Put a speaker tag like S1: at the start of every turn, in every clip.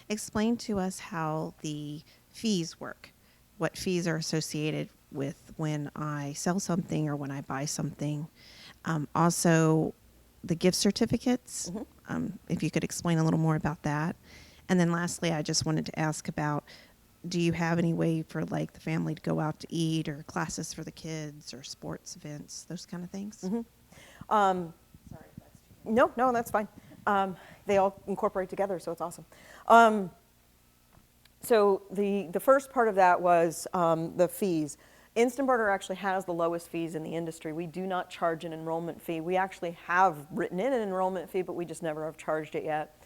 S1: explain to us how the fees work. What fees are associated with when I sell something or when I buy something. Also, the gift certificates, if you could explain a little more about that. And then lastly, I just wanted to ask about, do you have any way for like the family to go out to eat or classes for the kids or sports events, those kind of things?
S2: Um,
S1: Sorry if that's too
S2: no, no, that's fine. They all incorporate together, so it's awesome. So the first part of that was the fees. Instant Barter actually has the lowest fees in the industry. We do not charge an enrollment fee. We actually have written in an enrollment fee, but we just never have charged it yet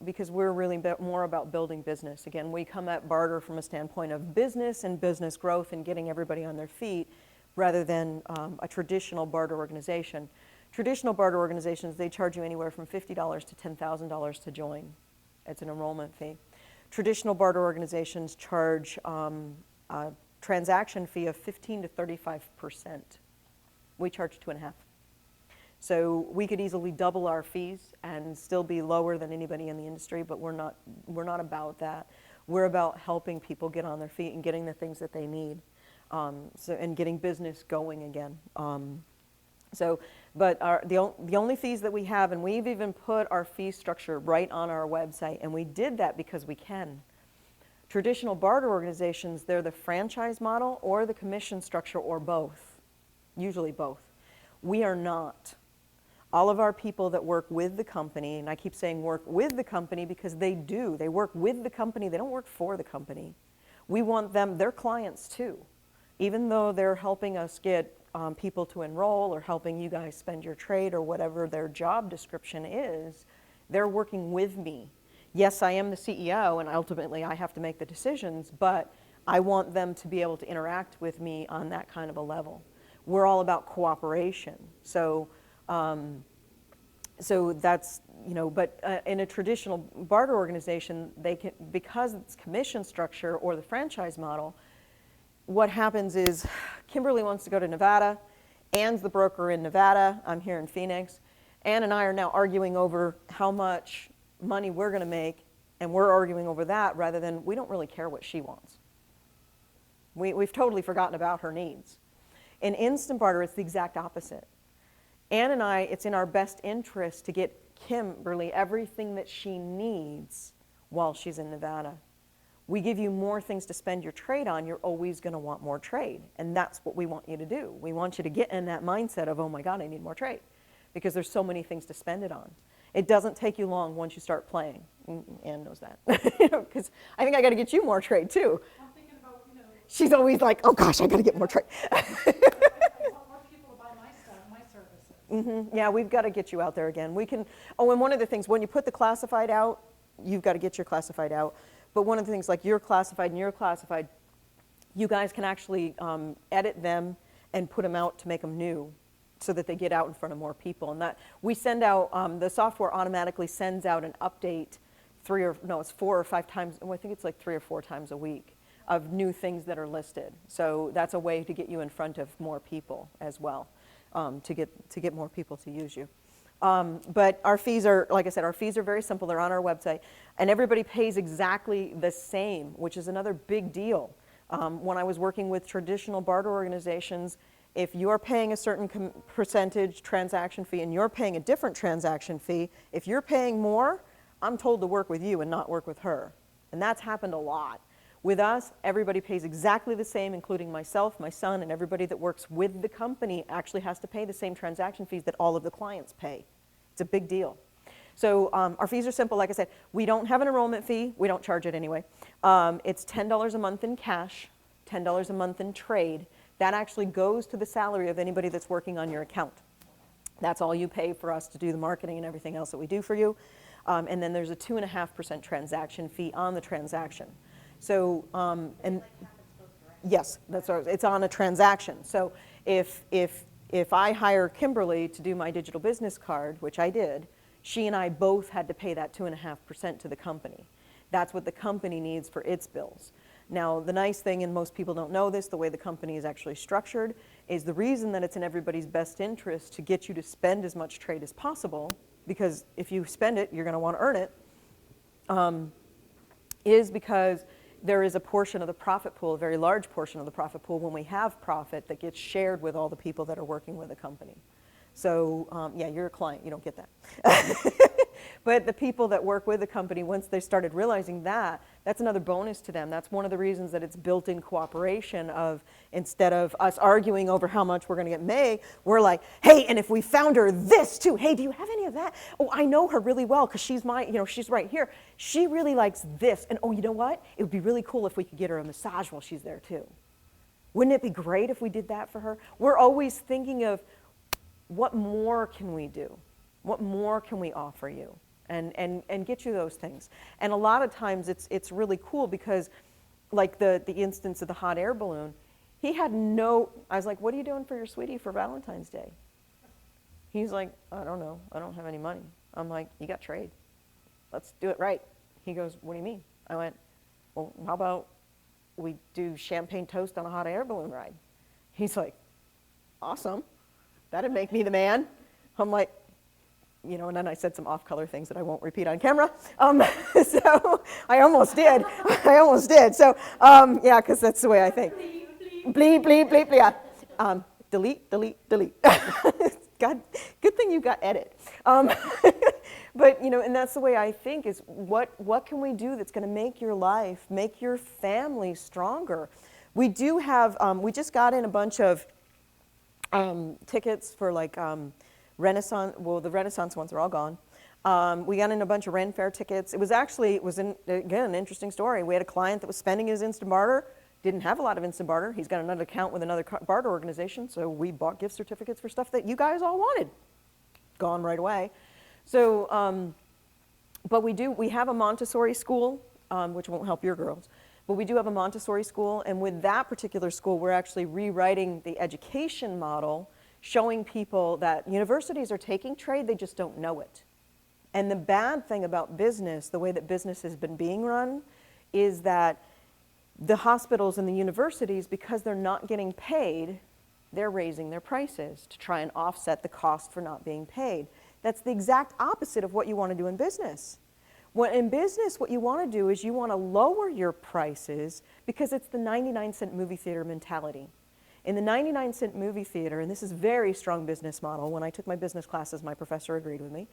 S2: because we're really more about building business. Again, we come at Barter from a standpoint of business and business growth and getting everybody on their feet rather than a traditional barter organization. Traditional barter organizations, they charge you anywhere from $50 to $10,000 to join. It's an enrollment fee. Traditional barter organizations charge a transaction fee of 15 to 35%. We charge 2.5%. So we could easily double our fees and still be lower than anybody in the industry, but we're not about that. We're about helping people get on their feet and getting the things that they need, and getting business going again. But the only fees that we have, and we've even put our fee structure right on our website, and we did that because we can. Traditional barter organizations, they're the franchise model or the commission structure or both, usually both. We are not. All of our people that work with the company, and I keep saying work with the company because they do, they work with the company, they don't work for the company. We want them, they're clients too. Even though they're helping us get people to enroll or helping you guys spend your trade or whatever their job description is, they're working with me. Yes, I am the CEO and ultimately I have to make the decisions, but I want them to be able to interact with me on that kind of a level. We're all about cooperation. So that's, but in a traditional barter organization, they can, because it's commission structure or the franchise model, what happens is Kimberly wants to go to Nevada. Ann's the broker in Nevada. I'm here in Phoenix. Ann and I are now arguing over how much money we're going to make, and we're arguing over that rather than we don't really care what she wants. We've totally forgotten about her needs. In instant barter, it's the exact opposite. Ann and I, it's in our best interest to get Kimberly everything that she needs while she's in Nevada. We give you more things to spend your trade on, you're always going to want more trade. And that's what we want you to do. We want you to get in that mindset of, oh my God, I need more trade. Because there's so many things to spend it on. It doesn't take you long once you start playing. Ann knows that. Because I think I got to get you more trade too.
S3: I'm thinking about,
S2: She's always like, oh gosh, I got to get more trade.
S3: I want more people to buy my stuff, my services.
S2: Yeah, we've got to get you out there again. We can, oh, and one of the things, when you put the classified out, you've got to get your classified out. But one of the things, like you're classified and you're classified, you guys can actually edit them and put them out to make them new so that they get out in front of more people. And that we send out, the software automatically sends out an update it's 4 or 5 times, I think it's like 3 or 4 times a week of new things that are listed. So that's a way to get you in front of more people as well, to get more people to use you. But our fees are, like I said, our fees are very simple. They're on our website. And everybody pays exactly the same, which is another big deal. When I was working with traditional barter organizations, if you're paying a certain percentage transaction fee and you're paying a different transaction fee, if you're paying more, I'm told to work with you and not work with her. And that's happened a lot. With us, everybody pays exactly the same, including myself, my son, and everybody that works with the company actually has to pay the same transaction fees that all of the clients pay. It's a big deal. So our fees are simple. Like I said, we don't have an enrollment fee. We don't charge it anyway. It's $10 a month in cash, $10 a month in trade. That actually goes to the salary of anybody that's working on your account. That's all you pay for us to do the marketing and everything else that we do for you. And then there's a 2.5% transaction fee on the transaction. So, yes, that's right. It's on a transaction. So if I hire Kimberly to do my digital business card, which I did, she and I both had to pay that 2.5% to the company. That's what the company needs for its bills. Now, the nice thing, and most people don't know this, the way the company is actually structured, is the reason that it's in everybody's best interest to get you to spend as much trade as possible, because if you spend it, you're going to want to earn it. is because there is a portion of the profit pool, a very large portion of the profit pool, when we have profit that gets shared with all the people that are working with the company. So yeah, you're a client, you don't get that. But the people that work with the company, once they started realizing that, that's another bonus to them. That's one of the reasons that it's built-in cooperation of, instead of us arguing over how much we're going to get May, we're like, hey, and if we found her this too, hey, do you have any of that? Oh, I know her really well because she's my, she's right here. She really likes this. And oh, you know what? It would be really cool if we could get her a massage while she's there too. Wouldn't it be great if we did that for her? We're always thinking of, what more can we do? What more can we offer you? And get you those things. And a lot of times it's really cool because, like the instance of the hot air balloon, he had no, I was like, what are you doing for your sweetie for Valentine's Day? He's like, I don't know, I don't have any money. I'm like, you got trade. Let's do it right. He goes, what do you mean? I went, well, how about we do champagne toast on a hot air balloon ride? He's like, awesome. That'd make me the man. I'm like, and then I said some off-color things that I won't repeat on camera. So I almost did. I almost did. So yeah, because that's the way I think. Bleep, bleep, bleep, bleep. Yeah. Delete, delete, delete. God, good thing you got edit. But and that's the way I think is what can we do that's going to make your life, make your family stronger? We do have. We just got in a bunch of tickets for like. Renaissance, well, the Renaissance ones are all gone. We got in a bunch of Ren Fair tickets. It was again, an interesting story. We had a client that was spending his instant barter, didn't have a lot of instant barter. He's got another account with another barter organization, so we bought gift certificates for stuff that you guys all wanted. Gone right away. So, but we have a Montessori school, which won't help your girls, but we do have a Montessori school, and with that particular school, we're actually rewriting the education model, showing people that universities are taking trade, they just don't know it. And the bad thing about business, the way that business has been being run, is that the hospitals and the universities, because they're not getting paid, they're raising their prices to try and offset the cost for not being paid. That's the exact opposite of what you want to do in business. In business, what you want to do is you want to lower your prices because it's the 99-cent movie theater mentality. In the 99-cent movie theater, and this is a very strong business model, when I took my business classes, my professor agreed with me.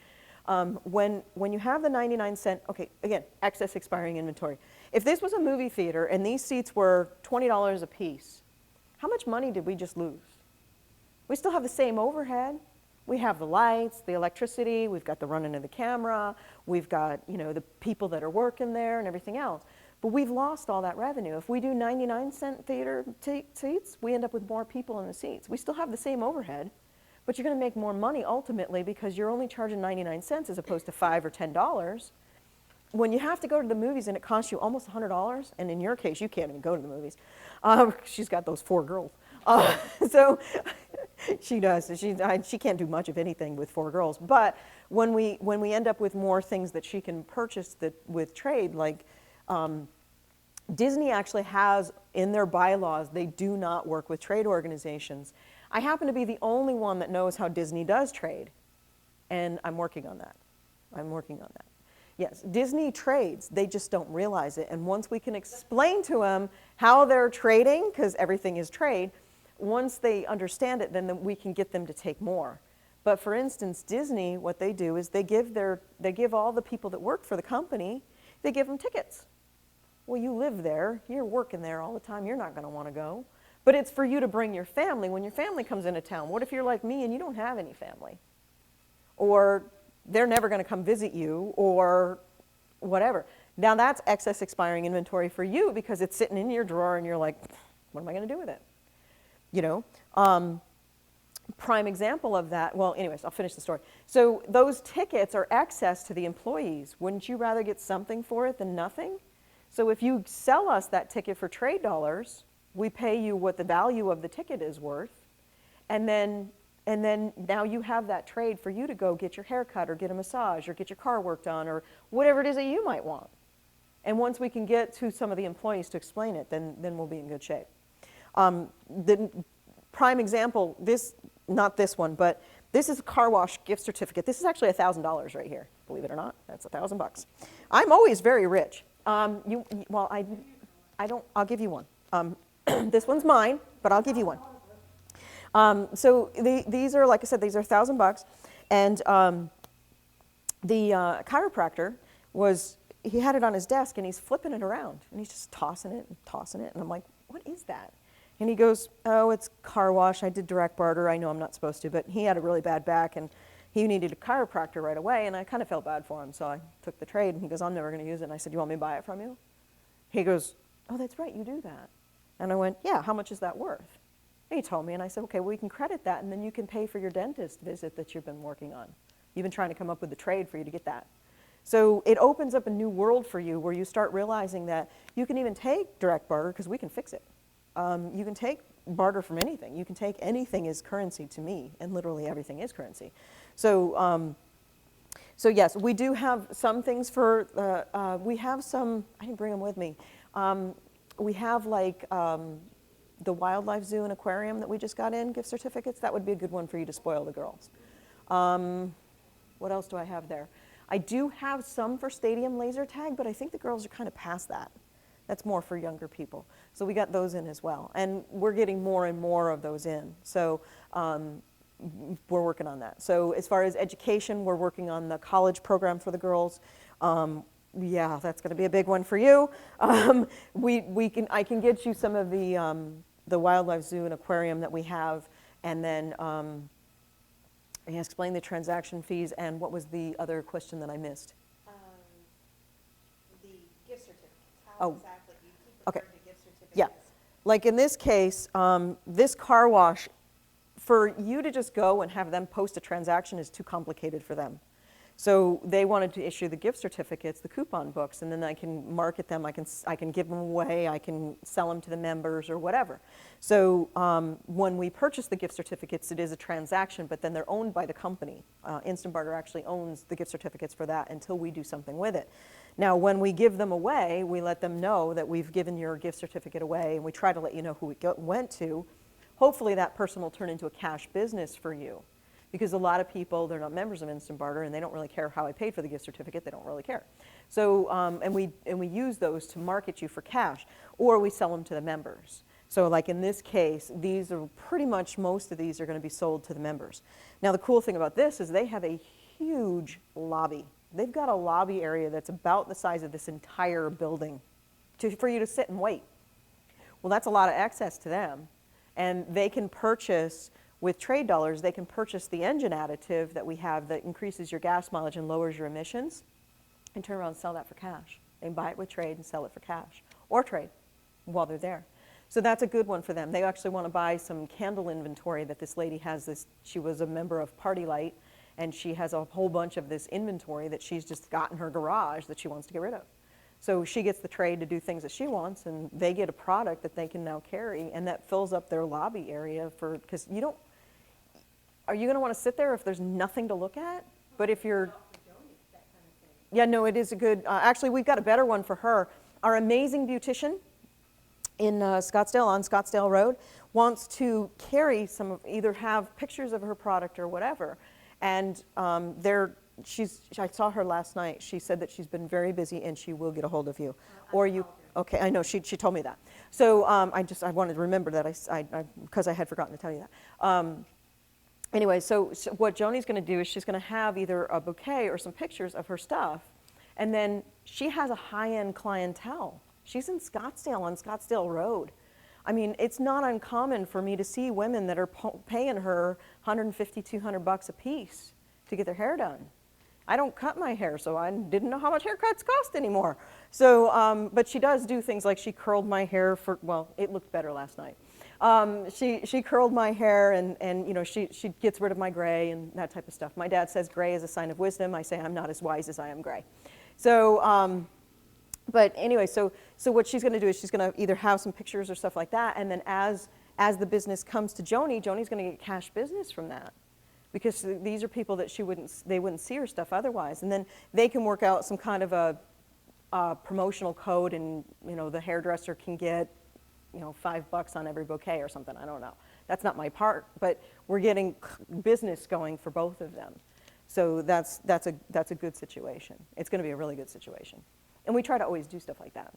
S2: When you have the 99-cent, okay, again, excess expiring inventory. If this was a movie theater and these seats were $20 a piece, how much money did we just lose? We still have the same overhead. We have the lights, the electricity, we've got the running of the camera, we've got the people that are working there and everything else. But we've lost all that revenue. If we do 99-cent theater seats, we end up with more people in the seats. We still have the same overhead, but you're going to make more money ultimately because you're only charging 99 cents as opposed to $5 or $10. When you have to go to the movies and it costs you almost $100, and in your case, you can't even go to the movies. She's got those 4 girls. So she does. She can't do much of anything with 4 girls. But when we end up with more things that she can purchase with trade, like Disney actually has in their bylaws, they do not work with trade organizations. I happen to be the only one that knows how Disney does trade, and I'm working on that. Yes, Disney trades, they just don't realize it. And once we can explain to them how they're trading, because everything is trade, once they understand it, then we can get them to take more. But for instance, Disney, what they do is they give all the people that work for the company, they give them tickets. Well, you live there, you're working there all the time, you're not going to want to go. But it's for you to bring your family. When your family comes into town, what if you're like me and you don't have any family? Or they're never going to come visit you, or whatever. Now that's excess expiring inventory for you because it's sitting in your drawer and you're like, what am I going to do with it? Prime example of that, well, anyways, I'll finish the story. So those tickets are excess to the employees. Wouldn't you rather get something for it than nothing? So if you sell us that ticket for trade dollars, we pay you what the value of the ticket is worth, and then now you have that trade for you to go get your hair cut or get a massage or get your car worked on or whatever it is that you might want. And once we can get to some of the employees to explain it, then we'll be in good shape. The prime example, not this one, but this is a car wash gift certificate. This is actually $1,000 right here, believe it or not. That's $1,000. I'm always very rich. Well, I don't, I'll give you one. This one's mine, but I'll give you one. So these are, like I said, these are $1,000, and the chiropractor he had it on his desk, and he's flipping it around, and he's just tossing it, and I'm like, what is that? And he goes, oh, it's car wash. I did direct barter. I know I'm not supposed to, but he had a really bad back, and he needed a chiropractor right away, and I kind of felt bad for him, so I took the trade, and he goes, I'm never going to use it. And I said, you want me to buy it from you? He goes, oh, that's right, you do that. And I went, yeah, how much is that worth? And he told me, and I said, okay, well, you can credit that, and then you can pay for your dentist visit that you've been working on. You've been trying to come up with a trade for you to get that. So it opens up a new world for you where you start realizing that you can even take direct barter because we can fix it. You can take barter from anything. You can take anything as currency to me, and literally everything is currency. So, so yes, we do have some things for, we have some, I didn't bring them with me. We have like the wildlife zoo and aquarium that we just got in, gift certificates. That would be a good one for you to spoil the girls. What else do I have there? I do have some for stadium laser tag, but I think the girls are kind of past that. That's more for younger people. So we got those in as well. And we're getting more and more of those in. So we're working on that. So as far as education, we're working on the college program for the girls. Yeah, that's going to be a big one for you. I can get you some of the wildlife zoo and aquarium that we have, and then explain the transaction fees. And what was the other question that I missed?
S1: The gift certificates. How
S2: Oh.
S1: exactly you keep
S2: Okay.
S1: referring to gift certificates?
S2: Yeah. Like in this case, this car wash, for you to just go and have them post a transaction is too complicated for them. So they wanted to issue the gift certificates, the coupon books, and then I can market them, I can give them away, I can sell them to the members or whatever. So when we purchase the gift certificates, it is a transaction, but then they're owned by the company. Instant Barter actually owns the gift certificates for that until we do something with it. Now, when we give them away, we let them know that we've given your gift certificate away, and we try to let you know who it went to. Hopefully that person will turn into a cash business for you. Because a lot of people, they're not members of Instant Barter, and they don't really care how I paid for the gift certificate. They don't really care. So, and we use those to market you for cash, or we sell them to the members. So like in this case, these are pretty much, most of these are going to be sold to the members. Now the cool thing about this is they have a huge lobby. They've got a lobby area that's about the size of this entire building for you to sit and wait. Well, that's a lot of access to them. And they can purchase, with trade dollars, they can purchase the engine additive that we have that increases your gas mileage and lowers your emissions, and turn around and sell that for cash. They can buy it with trade and sell it for cash, or trade while they're there. So that's a good one for them. They actually want to buy some candle inventory that this lady has. She was a member of Party Light, and she has a whole bunch of this inventory that she's just got in her garage that she wants to get rid of. So she gets the trade to do things that she wants, and they get a product that they can now carry, and that fills up their lobby area for, because you don't, are you going to want to sit there if there's nothing to look at? But if you're, yeah, no, it is a good, actually we've got a better one for her. Our amazing beautician in Scottsdale, on Scottsdale Road, wants to carry some of, either have pictures of her product or whatever, and I saw her last night. She said that she's been very busy and she will get a hold of you. Or you, okay, I know, she told me that. So I wanted to remember that, because I had forgotten to tell you that. Anyway, so what Joni's going to do is she's going to have either a bouquet or some pictures of her stuff, and then she has a high-end clientele. She's in Scottsdale, on Scottsdale Road. I mean, it's not uncommon for me to see women that are paying her $150, $200 a piece to get their hair done. I don't cut my hair, so I didn't know how much haircuts cost anymore. So, but she does do things like she curled my hair for, well, it looked better last night. She curled my hair, and you know, she gets rid of my gray and that type of stuff. My dad says gray is a sign of wisdom. I say I'm not as wise as I am gray. So, but anyway, so what she's going to do is she's going to either have some pictures or stuff like that, and then as the business comes to Joni's going to get cash business from that. Because these are people that they wouldn't see her stuff otherwise. And then they can work out some kind of a promotional code, and you know, the hairdresser can get, you know, $5 on every bouquet or something. I don't know. That's not my part, but we're getting business going for both of them. So that's a good situation. It's going to be a really good situation. And we try to always do stuff like that.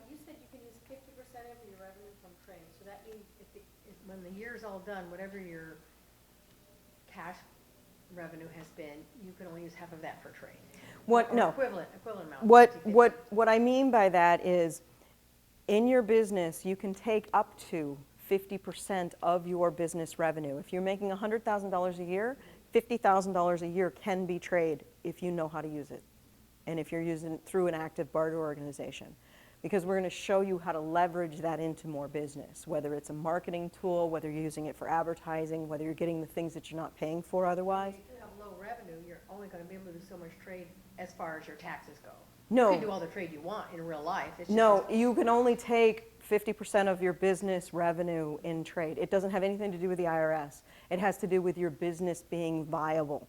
S3: You said you can use 50% of your revenue from trade, so that means when the year's all done, whatever your cash revenue has been, you can only use half of that for trade.
S2: What,
S3: Or
S2: no.
S3: equivalent amount.
S2: What I mean by that is, in your business, you can take up to 50% of your business revenue. If you're making $100,000 a year, $50,000 a year can be trade if you know how to use it, and if you're using it through an active barter organization. Because we're going to show you how to leverage that into more business, whether it's a marketing tool, whether you're using it for advertising, whether you're getting the things that you're not paying for otherwise.
S3: If you have low revenue, you're only going to be able to do so much trade as far as your taxes go.
S2: No.
S3: You can do all the trade you want in real life. It's just
S2: No, you can only take 50% of your business revenue in trade. It doesn't have anything to do with the IRS. It has to do with your business being viable.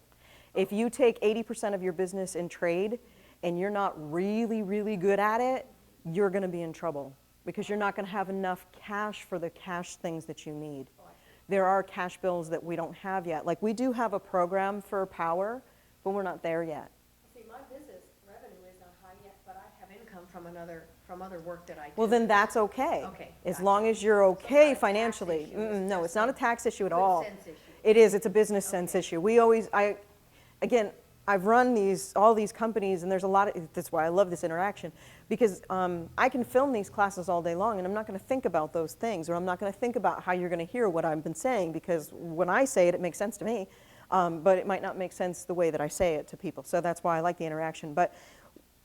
S2: If you take 80% of your business in trade and you're not really, really good at it, you're going to be in trouble because you're not going to have enough cash for the cash things that you need. There are cash bills that we don't have yet. Like, we do have a program for power, but we're not there yet.
S3: See, my business revenue is not high yet, but I have income from other work that I do.
S2: Well, then that's okay.
S3: Okay,
S2: As
S3: gotcha.
S2: long as you're
S3: So it's not a
S2: okay
S3: tax
S2: financially.
S3: issue, it's
S2: No,
S3: just
S2: it's not a
S3: a
S2: tax issue at
S3: good
S2: all.
S3: sense issue.
S2: It is, it's a business sense issue. Again, I've run all these companies, and there's a lot of, that's why I love this interaction, because I can film these classes all day long, and I'm not going to think about those things, or I'm not going to think about how you're going to hear what I've been saying, because when I say it, it makes sense to me, but it might not make sense the way that I say it to people. So that's why I like the interaction. But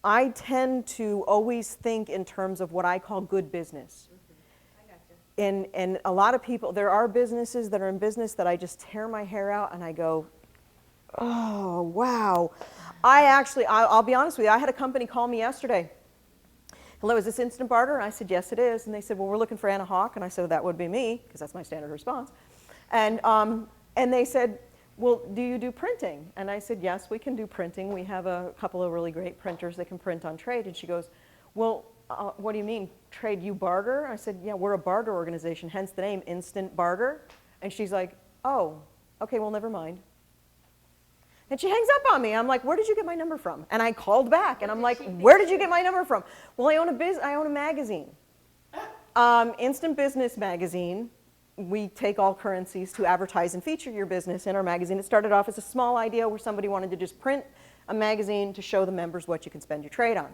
S2: I tend to always think in terms of what I call good business.
S3: I got you.
S2: And a lot of people, there are businesses that are in business that I just tear my hair out and I go, oh, wow. I'll be honest with you, I had a company call me yesterday. Hello, is this Instant Barter? And I said, yes, it is. And they said, well, we're looking for Anna Hawk. And I said, well, that would be me, because that's my standard response. And they said, well, do you do printing? And I said, yes, we can do printing. We have a couple of really great printers that can print on trade. And she goes, well, what do you mean, trade, you barter? I said, yeah, we're a barter organization, hence the name Instant Barter. And she's like, oh, okay, well, never mind. And she hangs up on me. I'm like, where did you get my number from? And I called back, and I'm like, where did you get my number from? Well, I own a magazine, Instant Business Magazine. We take all currencies to advertise and feature your business in our magazine. It started off as a small idea where somebody wanted to just print a magazine to show the members what you can spend your trade on.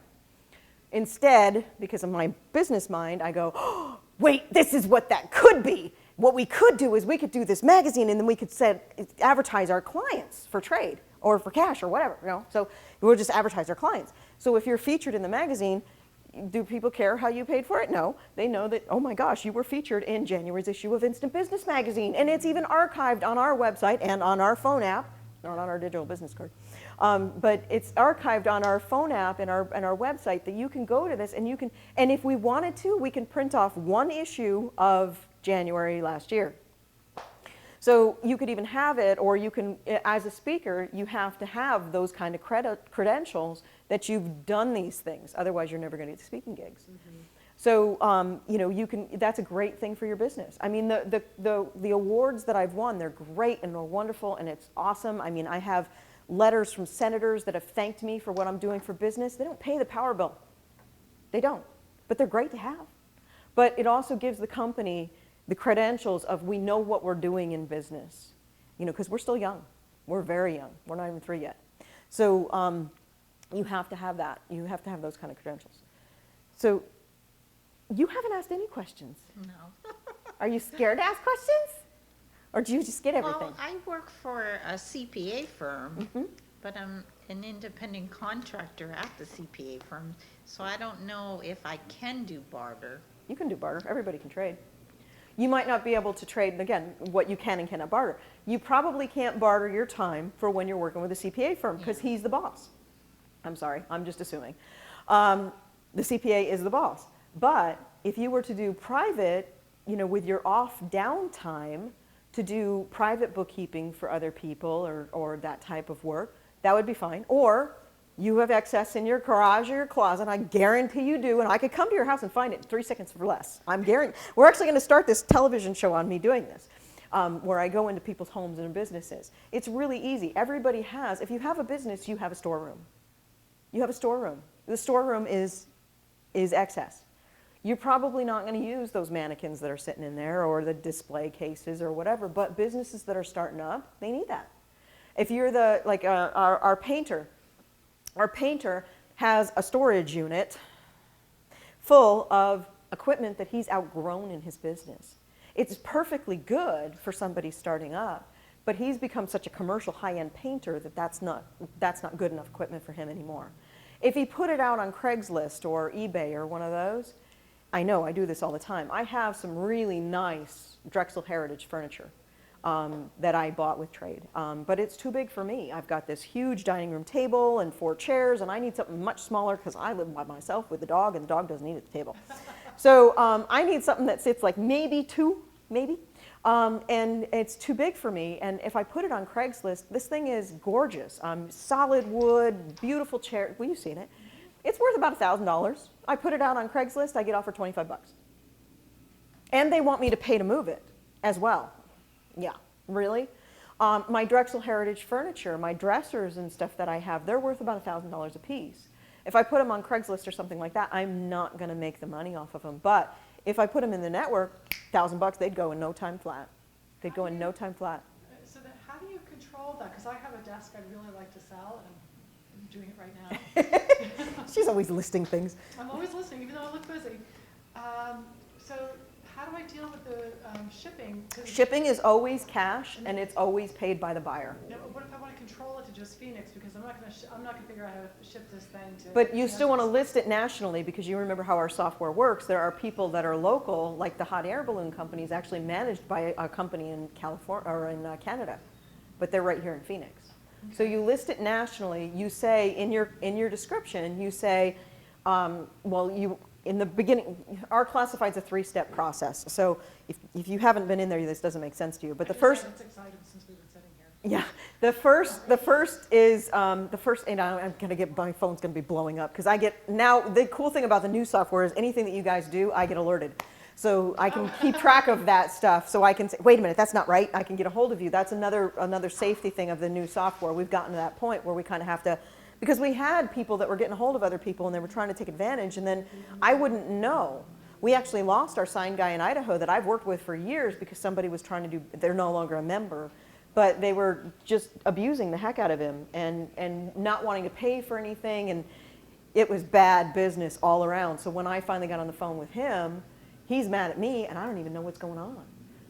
S2: Instead, because of my business mind, I go, oh, wait, this is what that could be. What we could do is we could do this magazine, and then we could advertise our clients for trade or for cash or whatever, you know. So we'll just advertise our clients. So if you're featured in the magazine, do people care how you paid for it? No. They know that, oh my gosh, you were featured in January's issue of Instant Business Magazine, and it's even archived on our website and on our phone app, not on our digital business card. But it's archived on our phone app and our website that you can go to this, and you can, and if we wanted to, we can print off one issue of January last year. So you could even have it, or you can, as a speaker, you have to have those kind of credentials that you've done these things. Otherwise, you're never going to get speaking gigs. Mm-hmm. So, you know, you can, that's a great thing for your business. I mean, the awards that I've won, they're great and they're wonderful and it's awesome. I mean, I have letters from senators that have thanked me for what I'm doing for business. They don't pay the power bill. They don't. But they're great to have. But it also gives the company the credentials of we know what we're doing in business. You know, because we're still young. We're very young. We're not even 3 yet. So you have to have that. You have to have those kind of credentials. So you haven't asked any questions.
S4: No.
S2: Are you scared to ask questions? Or do you just get everything?
S4: Well, I work for a CPA firm,
S2: Mm-hmm.
S4: but I'm an independent contractor at the CPA firm, so I don't know if I can do barter.
S2: You can do barter. Everybody can trade. You might not be able to trade, again, what you can and cannot barter. You probably can't barter your time for when you're working with a CPA firm because he's the boss. I'm sorry, I'm just assuming. The CPA is the boss. But if you were to do private, you know, with your off downtime, to do private bookkeeping for other people or that type of work, that would be fine. Or you have excess in your garage or your closet, I guarantee you do, and I could come to your house and find it in 3 seconds for less. I'm guaranteed. We're actually going to start this television show on me doing this, where I go into people's homes and businesses. It's really easy. Everybody has, if you have a business, you have a storeroom. You have a storeroom. The storeroom is excess. You're probably not going to use those mannequins that are sitting in there or the display cases or whatever, but businesses that are starting up, they need that. If you're our painter has a storage unit full of equipment that he's outgrown in his business. It's perfectly good for somebody starting up, but he's become such a commercial high-end painter that that's not good enough equipment for him anymore. If he put it out on Craigslist or eBay or one of those, I know I do this all the time. I have some really nice Drexel Heritage furniture that I bought with trade, but it's too big for me. I've got this huge dining room table and 4 chairs, and I need something much smaller because I live by myself with the dog, and the dog doesn't eat at the table. So I need something that sits like maybe 2, and it's too big for me. And if I put it on Craigslist, this thing is gorgeous. Solid wood, beautiful chair. Well, you've seen it. It's worth about $1,000. I put it out on Craigslist, I get offered 25 bucks. And they want me to pay to move it as well. Yeah, really? My Drexel Heritage furniture, my dressers and stuff that I have, they're worth about $1,000 a piece. If I put them on Craigslist or something like that, I'm not going to make the money off of them. But if I put them in the network, $1,000 they'd go in no time flat. They'd go in no time flat.
S5: So then how do you control that? Because I have a desk I'd really like to sell, and I'm doing it right now.
S2: She's always listing things.
S5: I'm always listening, even though I look busy. So how do I deal with the shipping? 'Cause
S2: Shipping is always cash, and it's always paid by the buyer.
S5: you know, what if I want to control it to just Phoenix? Because I'm not going to figure out how to ship this thing to.
S2: But you still want to list it nationally, because you remember how our software works. There are people that are local, like the hot air balloon company is actually managed by a company in California or in Canada, but they're right here in Phoenix. So you list it nationally. You say in your description, you say, in the beginning, our classified's a 3-step process. So if you haven't been in there, this doesn't make sense to you. But the first,
S5: It's exciting since we've been sitting here.
S2: yeah, the first is and I'm gonna get, my phone's gonna be blowing up because I get now. The cool thing about the new software is anything that you guys do, I get alerted. So I can keep track of that stuff. So I can say, wait a minute, that's not right. I can get a hold of you. That's another safety thing of the new software. We've gotten to that point where we kind of have to, because we had people that were getting a hold of other people and they were trying to take advantage, and then I wouldn't know. We actually lost our sign guy in Idaho that I've worked with for years because somebody was trying to do, they're no longer a member, but they were just abusing the heck out of him and not wanting to pay for anything, and it was bad business all around. So when I finally got on the phone with him, he's mad at me and I don't even know what's going on.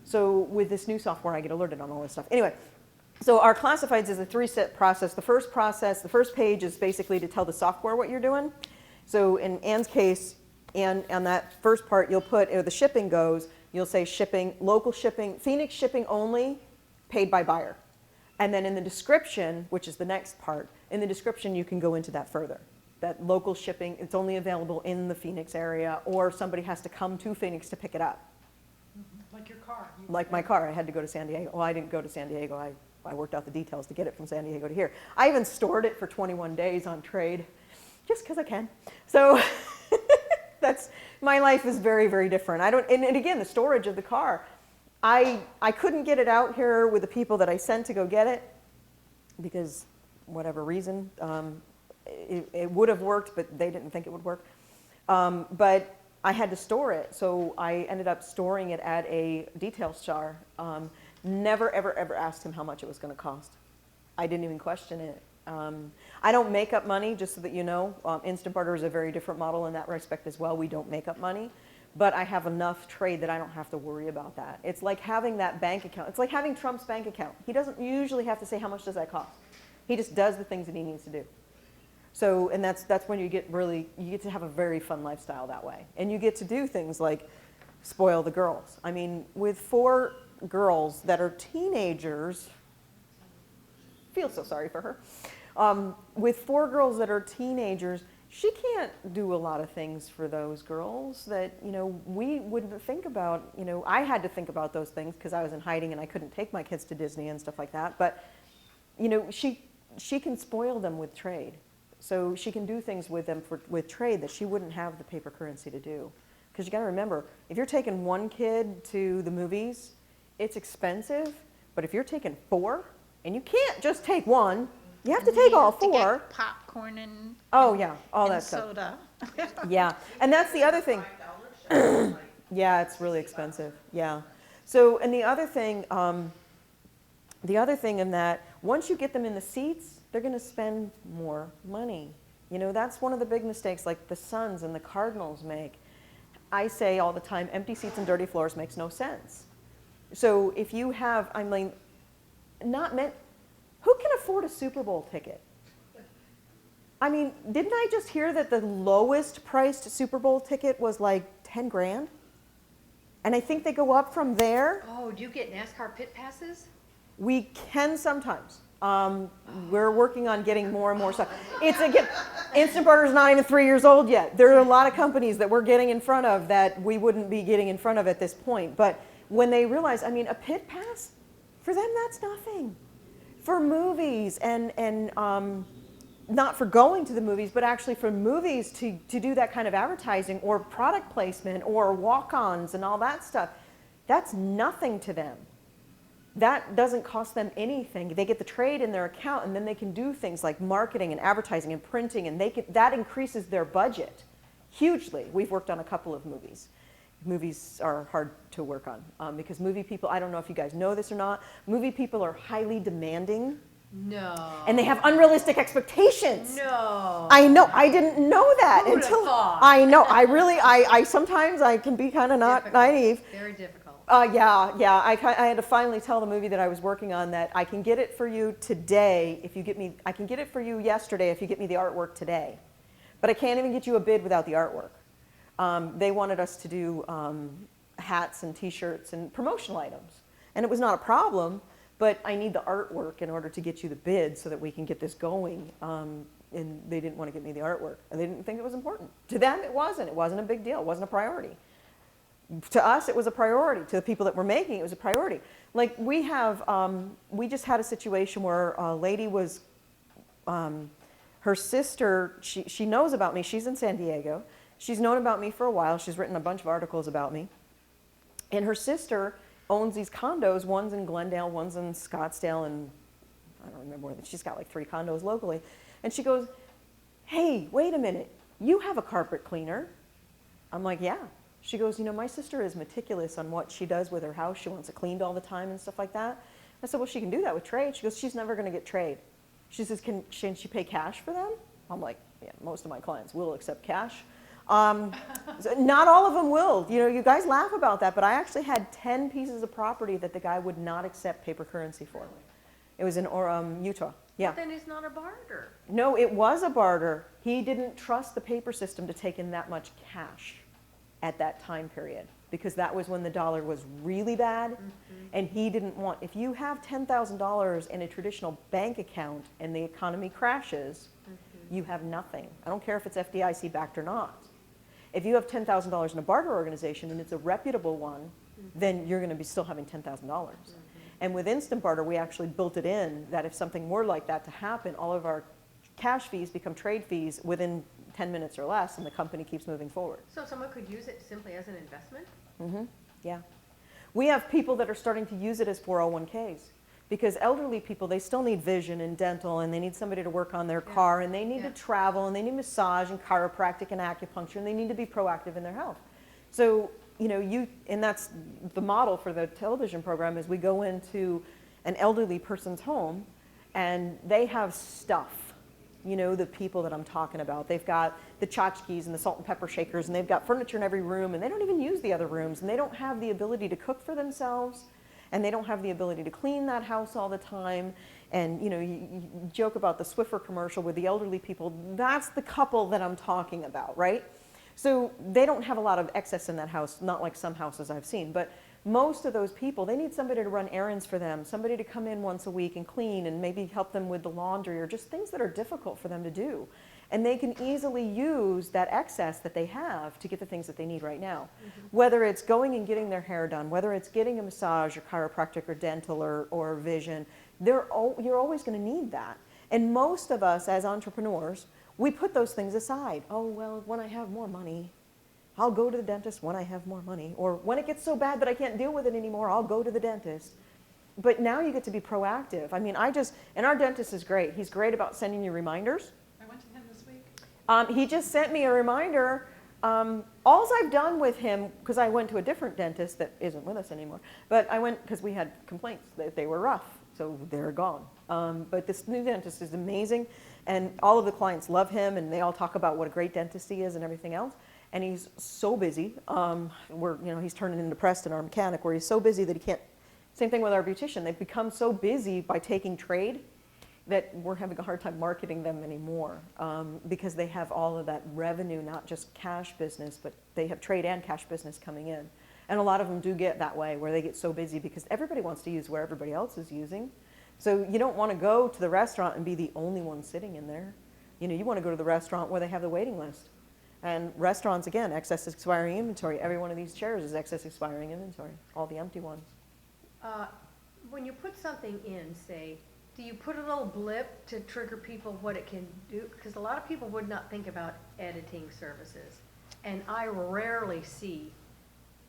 S2: So with this new software, I get alerted on all this stuff. Anyway, so our classifieds is a 3-step process. The first page is basically to tell the software what you're doing. So in Ann's case, and on that first part, you'll put, the shipping goes, you'll say shipping, local shipping, Phoenix shipping only, paid by buyer. And then in the description, which is the next part, in the description you can go into that further. That local shipping, it's only available in the Phoenix area, or somebody has to come to Phoenix to pick it up.
S5: Like your car.
S2: Like my car, I had to go to San Diego. Well, I didn't go to San Diego. I worked out the details to get it from San Diego to here. I even stored it for 21 days on trade, just because I can. So my life is very, very different. And again, the storage of the car, I couldn't get it out here with the people that I sent to go get it, because whatever reason, it would have worked, but they didn't think it would work. But I had to store it, so I ended up storing it at a detail star. Never, ever, ever asked him how much it was going to cost. I didn't even question it. I don't make up money, just so that you know. Instant Barter is a very different model in that respect as well. We don't make up money, but I have enough trade that I don't have to worry about that. It's like having that bank account. It's like having Trump's bank account. He doesn't usually have to say how much does that cost. He just does the things that he needs to do. So, and that's when you get to have a very fun lifestyle that way. And you get to do things like spoil the girls. I mean, with 4 girls that are teenagers, feel so sorry for her. With 4 girls that are teenagers, she can't do a lot of things for those girls that, we wouldn't think about. I had to think about those things because I was in hiding and I couldn't take my kids to Disney and stuff like that. But, she can spoil them with trade. So she can do things with them with trade that she wouldn't have the paper currency to do. Because you got to remember, if you're taking 1 kid to the movies, it's expensive. But if you're taking 4, and you can't just take 1, You have to
S4: And
S2: take
S4: we
S2: all
S4: used to get
S2: 4.
S4: popcorn and.
S2: Oh, yeah, all
S4: and
S2: that stuff.
S4: soda.
S2: Yeah, and that's the other thing. Yeah, it's really expensive, yeah. So, and the other thing in that, once you get them in the seats, they're gonna spend more money. You know, that's one of the big mistakes like the Suns and the Cardinals make. I say all the time, empty seats and dirty floors makes no sense. So if you have, I mean, not meant, who can afford a Super Bowl ticket? I mean, didn't I just hear that the lowest priced Super Bowl ticket was like 10 grand? And I think they go up from there.
S3: Oh, do you get NASCAR pit passes?
S2: We can sometimes. We're working on getting more and more stuff. It's again, Instant Barter is not even 3 years old yet. There are a lot of companies that we're getting in front of that we wouldn't be getting in front of at this point. But when they realize, I mean, a pit pass, for them that's nothing. For movies and not for going to the movies, but actually for movies to do that kind of advertising or product placement or walk-ons and all that stuff, that's nothing to them. That doesn't cost them anything. They get the trade in their account, and then they can do things like marketing and advertising and printing, and that increases their budget hugely. We've worked on a couple of movies. Movies are hard to work on because movie people, I don't know if you guys know this or not, movie people are highly demanding.
S3: No.
S2: And they have unrealistic expectations.
S3: No.
S2: I know, I didn't know that
S3: Who would've
S2: until,
S3: thought?
S2: I know, I sometimes I can be kind of not
S3: Difficult.
S2: naive.
S3: Very difficult.
S2: Yeah. I had to finally tell the movie that I was working on that I can get it for you today if you get me, I can get it for you yesterday if you get me the artwork today. But I can't even get you a bid without the artwork. They wanted us to do hats and t-shirts and promotional items. And it was not a problem, but I need the artwork in order to get you the bid so that we can get this going. And they didn't want to get me the artwork. And they didn't think it was important. To them, it wasn't. It wasn't a big deal. It wasn't a priority. To us, it was a priority. To the people that were making it, it was a priority. Like we just had a situation where a lady was, her sister, she knows about me. She's in San Diego. She's known about me for a while. She's written a bunch of articles about me. And her sister owns these condos. One's in Glendale, one's in Scottsdale, and I don't remember where. She's got like 3 condos locally. And she goes, hey, wait a minute. You have a carpet cleaner. I'm like, yeah. She goes, you know, my sister is meticulous on what she does with her house. She wants it cleaned all the time and stuff like that. I said, well, she can do that with trade. She goes, she's never going to get trade. She says, can she pay cash for them? I'm like, yeah, most of my clients will accept cash. Not all of them will. You know, you guys laugh about that, but I actually had 10 pieces of property that the guy would not accept paper currency for. It was in Utah. Yeah.
S3: But then it's not a barter.
S2: No, it was a barter. He didn't trust the paper system to take in that much cash at that time period because that was when the dollar was really bad. And he didn't want, if you have $10,000 in a traditional bank account and the economy crashes, you have nothing. I don't care if it's FDIC backed or not. If you have $10,000 in a barter organization and it's a reputable one, then you're going to be still having $10,000. And with Instant Barter, we actually built it in that if something were like that to happen, all of our cash fees become trade fees within 10 minutes or less, and the company keeps moving forward.
S3: So someone could use it simply as an investment?
S2: Yeah. We have people that are starting to use it as 401ks because elderly people, they still need vision and dental, and they need somebody to work on their car, and they need to travel, and they need massage and chiropractic and acupuncture, and they need to be proactive in their health. So, you know, and that's the model for the television program is we go into an elderly person's home, and they have stuff. You know, the people that I'm talking about. They've got the tchotchkes and the salt and pepper shakers, and they've got furniture in every room, and they don't even use the other rooms, and they don't have the ability to cook for themselves, and they don't have the ability to clean that house all the time. And, you know, you joke about the Swiffer commercial with the elderly people. That's the couple that I'm talking about, right? So they don't have a lot of excess in that house, not like some houses I've seen, but most of those people, they need somebody to run errands for them, somebody to come in once a week and clean and maybe help them with the laundry or just things that are difficult for them to do. And they can easily use that excess that they have to get the things that they need right now. Whether it's going and getting their hair done, whether it's getting a massage or chiropractic or dental or vision, you're always going to need that. And most of us as entrepreneurs, we put those things aside. Oh, well, when I have more money, I'll go to the dentist when I have more money. Or when it gets so bad that I can't deal with it anymore, I'll go to the dentist. but now you get to be proactive. I mean, and our dentist is great. He's great about sending you reminders.
S5: I went to him this week.
S2: He just sent me a reminder. Alls I've done with him, because I went to a different dentist that isn't with us anymore, but I went because we had complaints that they were rough, so they're gone. But this new dentist is amazing, and all of the clients love him, and they all talk about what a great dentist he is and everything else. And he's so busy. He's turning into Preston, our mechanic, where he's so busy that he can't. Same thing with our beautician. They've become so busy by taking trade that we're having a hard time marketing them anymore, because they have all of that revenue, not just cash business, but they have trade and cash business coming in. And a lot of them do get that way, where they get so busy because everybody wants to use where everybody else is using. So you don't want to go to the restaurant and be the only one sitting in there. You want to go to the restaurant where they have the waiting list. And restaurants, again, excess expiring inventory. Every one of these chairs is excess expiring inventory, all the empty ones.
S3: When you put something in, say, do you put a little blip to trigger people what it can do? Because a lot of people would not think about editing services. And I rarely see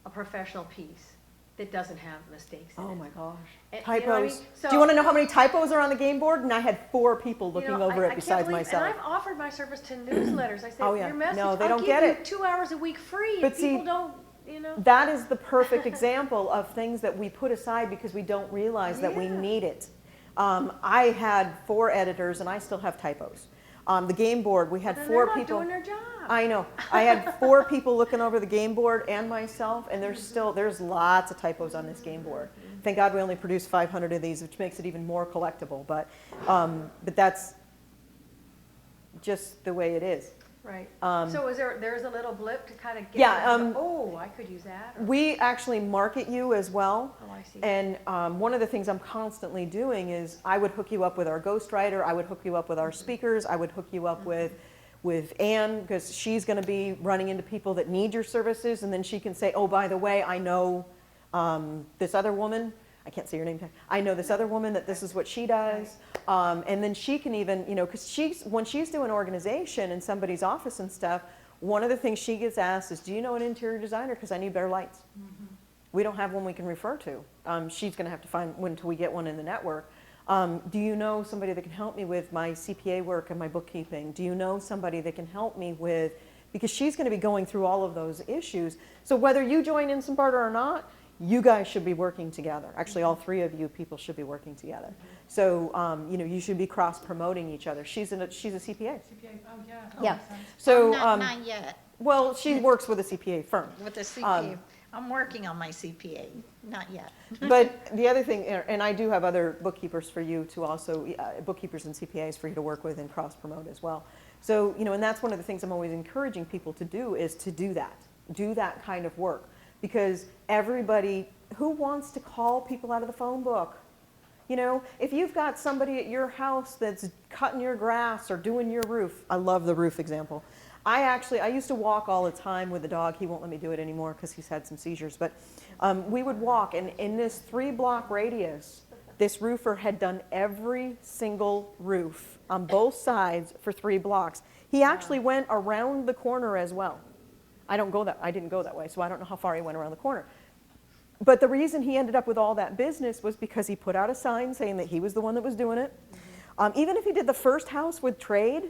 S3: a professional piece that doesn't have mistakes in it.
S2: Oh my gosh.
S3: And,
S2: Typos.
S3: you know what I mean?
S2: Do you want to know how many typos are on the game board? And I had 4 people looking over it
S3: I
S2: besides
S3: can't believe,
S2: myself.
S3: And I've offered my service to newsletters. I said,
S2: Oh, yeah.
S3: your message,
S2: No, they
S3: I'll
S2: don't
S3: give
S2: get
S3: you
S2: it.
S3: 2 hours a week free
S2: But
S3: if
S2: see,
S3: people don't,
S2: That is the perfect example of things that we put aside because we don't realize that we
S3: Yeah.
S2: need it. I had 4 editors and I still have typos. The game board, we had
S3: Then
S2: 4
S3: they're not
S2: people.
S3: doing their job.
S2: I know. I had 4 people looking over the game board and myself, and there's lots of typos on this game board. Thank God we only produced 500 of these, which makes it even more collectible. But that's just the way it is.
S3: Right.
S2: Um,
S3: So there's a little blip to kind of get,
S2: Yeah,
S3: oh, I could use that. Or,
S2: We actually market you as well.
S3: oh, I see.
S2: And one of the things I'm constantly doing is I would hook you up with our ghostwriter, I would hook you up with our speakers, I would hook you up with Anne, because she's going to be running into people that need your services, and then she can say, oh, by the way, I know this other woman, I can't say your name, I know this other woman that this is what she does. And then she can even, because when she's doing organization in somebody's office and stuff, one of the things she gets asked is, do you know an interior designer? Because I need better lights. We don't have one we can refer to. She's going to have to find one until we get one in the network. Do you know somebody that can help me with my CPA work and my bookkeeping? Do you know somebody that can help me with, because she's going to be going through all of those issues. So whether you join Instant Barter or not, you guys should be working together. Actually, all 3 of you people should be working together. So, you should be cross-promoting each other. She's a CPA.
S5: CPA, oh, yeah. that
S2: Yeah.
S5: makes sense.
S2: So,
S4: Not yet,
S2: well, she works with a CPA firm.
S4: with the CPA. I'm working on my CPA, not yet.
S2: But the other thing, and I do have other bookkeepers for you to also, bookkeepers and CPAs for you to work with and cross-promote as well. So, and that's one of the things I'm always encouraging people to do is to do that kind of work. Because everybody, who wants to call people out of the phone book? If you've got somebody at your house that's cutting your grass or doing your roof, I love the roof example. I used to walk all the time with the dog. He won't let me do it anymore because he's had some seizures. But we would walk, and in this 3-block radius, this roofer had done every single roof on both sides for 3 blocks. He actually went around the corner as well. I didn't go that way, so I don't know how far he went around the corner. But the reason he ended up with all that business was because he put out a sign saying that he was the one that was doing it. Even if he did the first house with trade,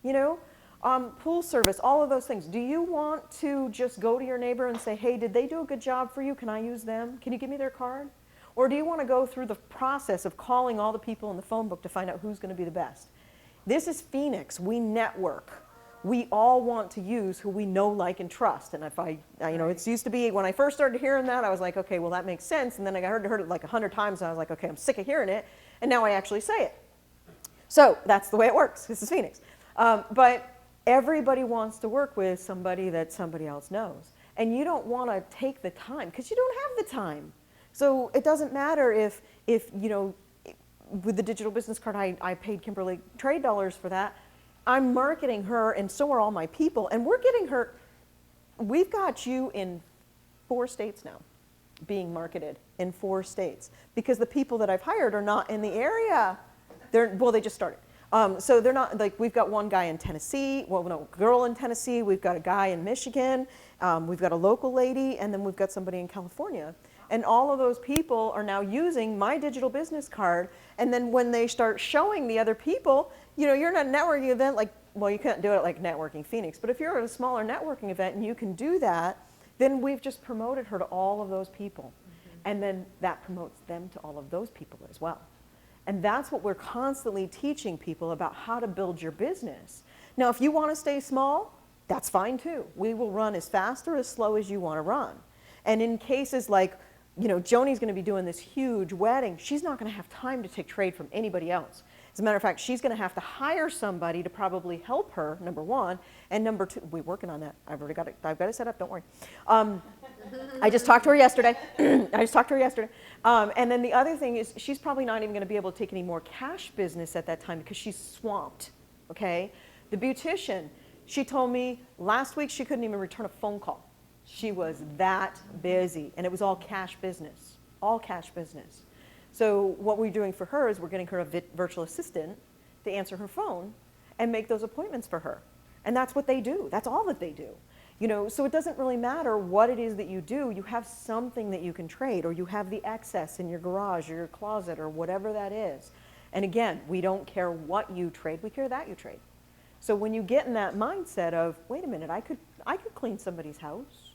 S2: pool service, all of those things. Do you want to just go to your neighbor and say, hey, did they do a good job for you? Can I use them? Can you give me their card? Or do you want to go through the process of calling all the people in the phone book to find out who's going to be the best? This is Phoenix. We network. We all want to use who we know, like, and trust. And if it used to be, when I first started hearing that, I was like, okay, well, that makes sense. And then I heard it like 100 times, and I was like, okay, I'm sick of hearing it. And now I actually say it. So that's the way it works. This is Phoenix. But everybody wants to work with somebody that somebody else knows. And you don't want to take the time, because you don't have the time. So it doesn't matter if with the digital business card, I paid Kimberly trade dollars for that. I'm marketing her, and so are all my people, and we're getting her. We've got you in 4 states now, being marketed in 4 states, because the people that I've hired are not in the area. They just started. So they're not, like, we've got one guy in Tennessee, girl in Tennessee, we've got a guy in Michigan, we've got a local lady, and then we've got somebody in California. And all of those people are now using my digital business card. And then when they start showing the other people, you know, you're at a networking event like, well, you can't do it like Networking Phoenix, but if you're at a smaller networking event and you can do that, then we've just promoted her to all of those people. And then that promotes them to all of those people as well. And that's what we're constantly teaching people about how to build your business. Now, if you want to stay small, that's fine too. We will run as fast or as slow as you want to run. And in cases like, you know, Joni's going to be doing this huge wedding, she's not going to have time to take trade from anybody else. As a matter of fact, she's going to have to hire somebody to probably help her, number one. And number two, we're working on that. I've got it set up, don't worry. I just talked to her yesterday. And then the other thing is she's probably not even going to be able to take any more cash business at that time because she's swamped, okay? The beautician, she told me last week she couldn't even return a phone call. She was that busy, and it was all cash business, all cash business. So what we're doing for her is we're getting her a virtual assistant to answer her phone and make those appointments for her. And that's what they do. That's all that they do. You know, so it doesn't really matter what it is that you do. You have something that you can trade, or you have the excess in your garage or your closet or whatever that is. And again, we don't care what you trade. We care that you trade. So when you get in that mindset of, wait a minute, I could clean somebody's house.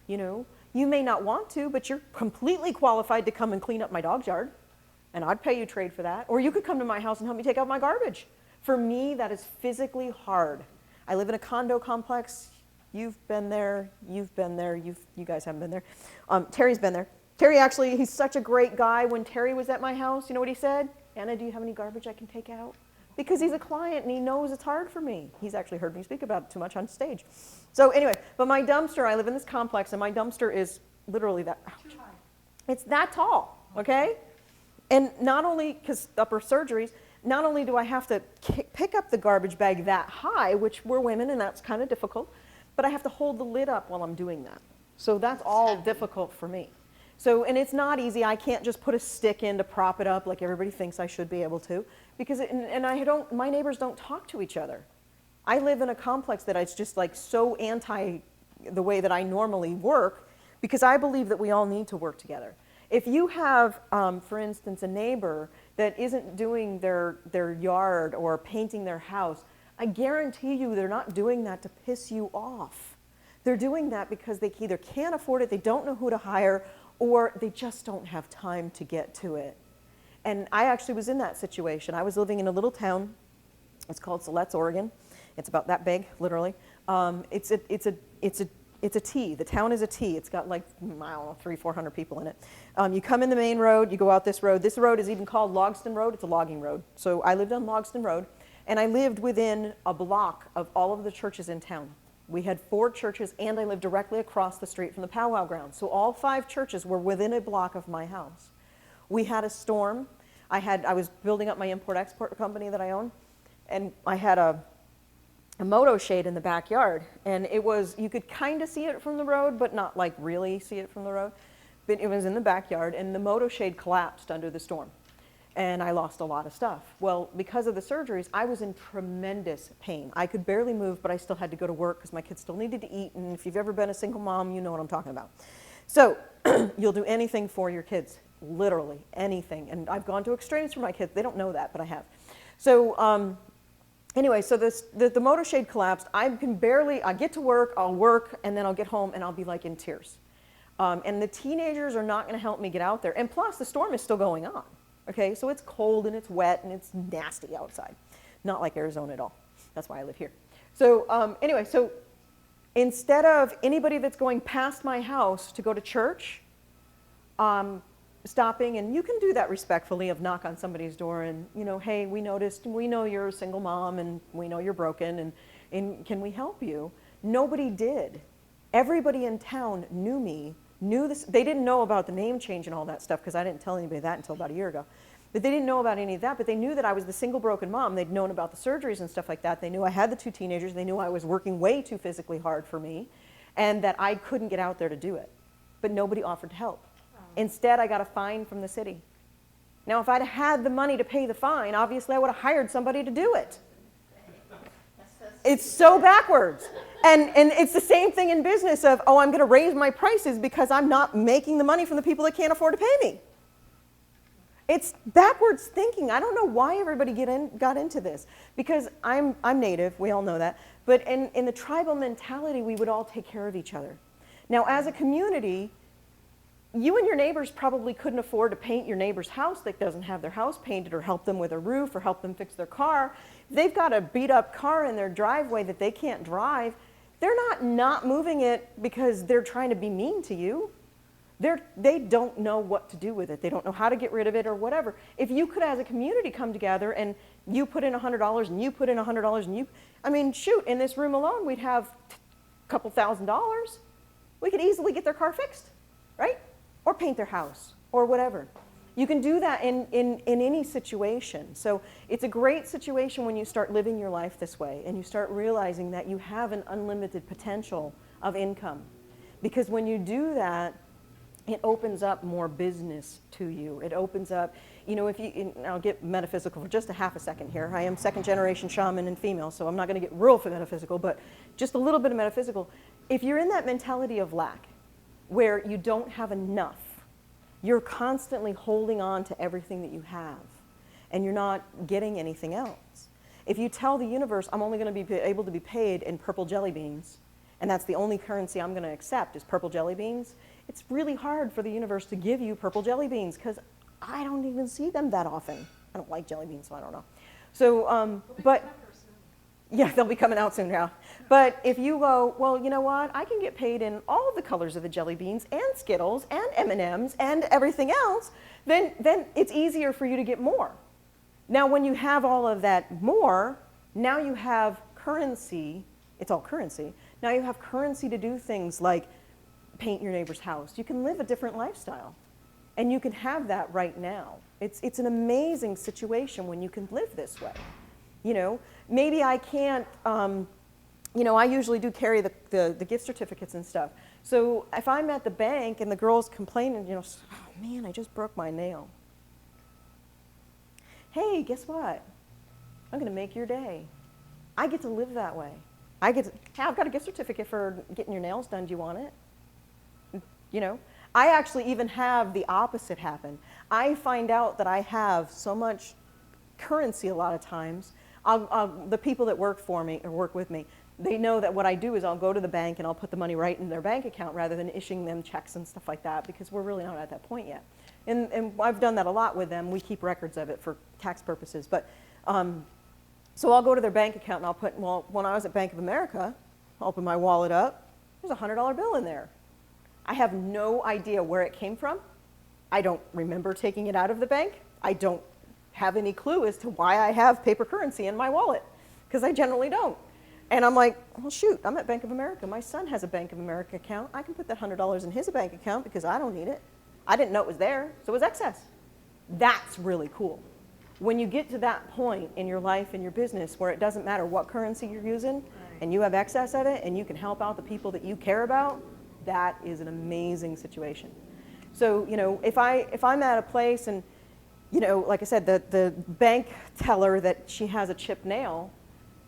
S2: You know, you may not want to, but you're completely qualified to come and clean up my dog's yard, and I'd pay you trade for that. Or you could come to my house and help me take out my garbage. For me, that is physically hard. I live in a condo complex. You've been there. You've been there. You guys haven't been there. Terry's been there. Terry actually, he's such a great guy. When Terry was at my house, you know what he said? Anna, do you have any garbage I can take out? Because he's a client and he knows it's hard for me. He's actually heard me speak about it too much on stage. So anyway, but my dumpster, I live in this complex, and my dumpster is literally that, ouch, it's that tall, okay? And not only, because upper surgeries, not only do I have to pick up the garbage bag that high, which we're women and that's kind of difficult, but I have to hold the lid up while I'm doing that. So that's all difficult for me. So, and it's not easy. I can't just put a stick in to prop it up like everybody thinks I should be able to, because my neighbors don't talk to each other. I live in a complex that is just like so anti the way that I normally work, because I believe that we all need to work together. If you have, for instance, a neighbor that isn't doing their yard or painting their house, I guarantee you they're not doing that to piss you off. They're doing that because they either can't afford it, they don't know who to hire, or they just don't have time to get to it. And I actually was in that situation. I was living in a little town. It's called Siletz, Oregon. It's about that big, literally. It's a T. The town is a T. It's got like, I don't know, 300-400 people in it. You come in the main road, you go out this road. This road is even called Logston Road. It's a logging road. So I lived on Logston Road, and I lived within a block of all of the churches in town. We had 4 churches, and I lived directly across the street from the powwow ground. So all 5 churches were within a block of my house. We had a storm. I was building up my import-export company that I own, and I had a moto shade in the backyard, and it was, you could kind of see it from the road, but not like really see it from the road. But it was in the backyard, and the moto shade collapsed under the storm, and I lost a lot of stuff. Well, because of the surgeries, I was in tremendous pain. I could barely move, but I still had to go to work because my kids still needed to eat, and if you've ever been a single mom, you know what I'm talking about. So you'll do anything for your kids, literally anything. And I've gone to extremes for my kids. They don't know that, but I have. So anyway, so the motor shade collapsed. I get to work, I'll work, and then I'll get home, and I'll be like in tears. And the teenagers are not going to help me get out there. And plus, the storm is still going on. Okay, so it's cold, and it's wet, and it's nasty outside. Not like Arizona at all. That's why I live here. So anyway, so instead of anybody that's going past my house to go to church, stopping, and you can do that respectfully, of knock on somebody's door and, you know, hey, we noticed, we know you're a single mom, and we know you're broken, and can we help you? Nobody did. Everybody in town knew me, knew this. They didn't know about the name change and all that stuff, because I didn't tell anybody that until about a year ago. But they didn't know about any of that, but they knew that I was the single broken mom. They'd known about the surgeries and stuff like that. They knew I had the 2 teenagers. They knew I was working way too physically hard for me, and that I couldn't get out there to do it. But nobody offered to help. Instead, I got a fine from the city. Now, if I'd had the money to pay the fine, obviously I would have hired somebody to do it.
S4: That's
S2: It's so backwards. And it's the same thing in business of, oh, I'm going to raise my prices because I'm not making the money from the people that can't afford to pay me. It's backwards thinking. I don't know why everybody got into this. Because I'm Native, we all know that. But in the tribal mentality, we would all take care of each other. Now, as a community, you and your neighbors probably couldn't afford to paint your neighbor's house that doesn't have their house painted, or help them with a roof, or help them fix their car. If they've got a beat up car in their driveway that they can't drive, they're not moving it because they're trying to be mean to you. They don't know what to do with it. They don't know how to get rid of it or whatever. If you could, as a community, come together and you put in $100 and you put in $100 and I mean, shoot, in this room alone, we'd have a couple $1,000s. We could easily get their car fixed, right? Or paint their house or whatever. You can do that in any situation. So it's a great situation when you start living your life this way and you start realizing that you have an unlimited potential of income. Because when you do that, it opens up more business to you. It opens up, you know, I'll get metaphysical for just a half a second here. I am second generation shaman and female, so I'm not going to get real metaphysical, but just a little bit of metaphysical. If you're in that mentality of lack, where you don't have enough, you're constantly holding on to everything that you have, and you're not getting anything else. If you tell the universe, I'm only going to be able to be paid in purple jelly beans, and that's the only currency I'm going to accept is purple jelly beans, it's really hard for the universe to give you purple jelly beans because I don't even see them that often. I don't like jelly beans, so I don't know. So, but yeah, they'll be coming out soon now. But if you go, well, you know what? I can get paid in all of the colors of the jelly beans and Skittles and M&Ms and everything else, then it's easier for you to get more. Now, when you have all of that more, now you have currency. It's all currency. Now you have currency to do things like paint your neighbor's house. You can live a different lifestyle. And you can have that right now. It's an amazing situation when you can live this way. You know, maybe I can't, you know, I usually do carry the gift certificates and stuff. So if I'm at the bank and the girl's complaining, you know, oh man, I just broke my nail. Hey, guess what? I'm going to make your day. I get to live that way. Hey, I've got a gift certificate for getting your nails done. Do you want it? You know, I actually even have the opposite happen. I find out that I have so much currency a lot of times. The people that work for me or work with me, they know that what I do is I'll go to the bank and I'll put the money right in their bank account rather than issuing them checks and stuff like that, because we're really not at that point yet. And I've done that a lot with them. We keep records of it for tax purposes. But so I'll go to their bank account and I'll put, well, when I was at Bank of America, I'll open my wallet up, there's a $100 bill in there. I have no idea where it came from. I don't remember taking it out of the bank. I don't have any clue as to why I have paper currency in my wallet, because I generally don't. And I'm like, well, shoot, I'm at Bank of America. My son has a Bank of America account. I can put that $100 in his bank account because I don't need it. I didn't know it was there, so it was excess. That's really cool. When you get to that point in your life and your business where it doesn't matter what currency you're using, and you have excess of it, and you can help out the people that you care about, that is an amazing situation. So, you know, if I'm at a place and, you know, like I said, the bank teller that she has a chipped nail,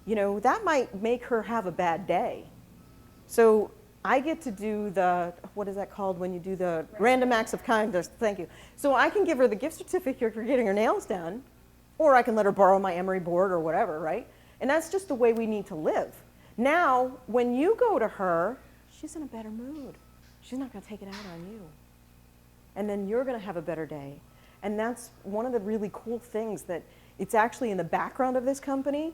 S2: you know, that might make her have a bad day. So I get to do the, what is that called when you do the random acts of kindness? Thank you. So I can give her the gift certificate for getting her nails done, or I can let her borrow my emery board or whatever, right? And that's just the way we need to live. Now, when you go to her, she's in a better mood. She's not going to take it out on you. And then you're going to have a better day. And that's one of the really cool things that it's actually in the background of this company.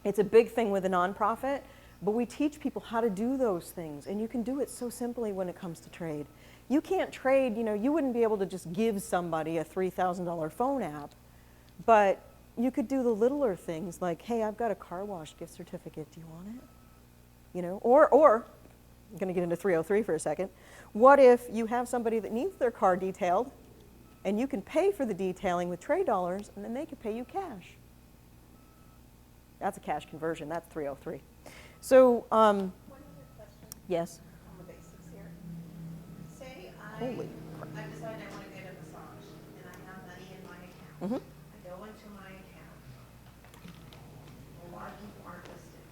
S2: It's a big thing with a nonprofit, but we teach people how to do those things. And you can do it so simply when it comes to trade. You can't trade, you know, you wouldn't be able to just give somebody a $3,000 phone app, but you could do the littler things like, hey, I've got a car wash gift certificate. Do you want it? You know, or I'm going to get into 303 for a second. What if you have somebody that needs their car detailed, and you can pay for the detailing with trade dollars, and then they can pay you cash? That's a cash conversion. That's 303. So,
S4: One other question
S2: yes.
S4: on the basics here. Say
S2: Holy
S4: I decide I want to get a massage, and I have money in my account.
S2: Mhm.
S4: I go into my account. A lot of people aren't listed.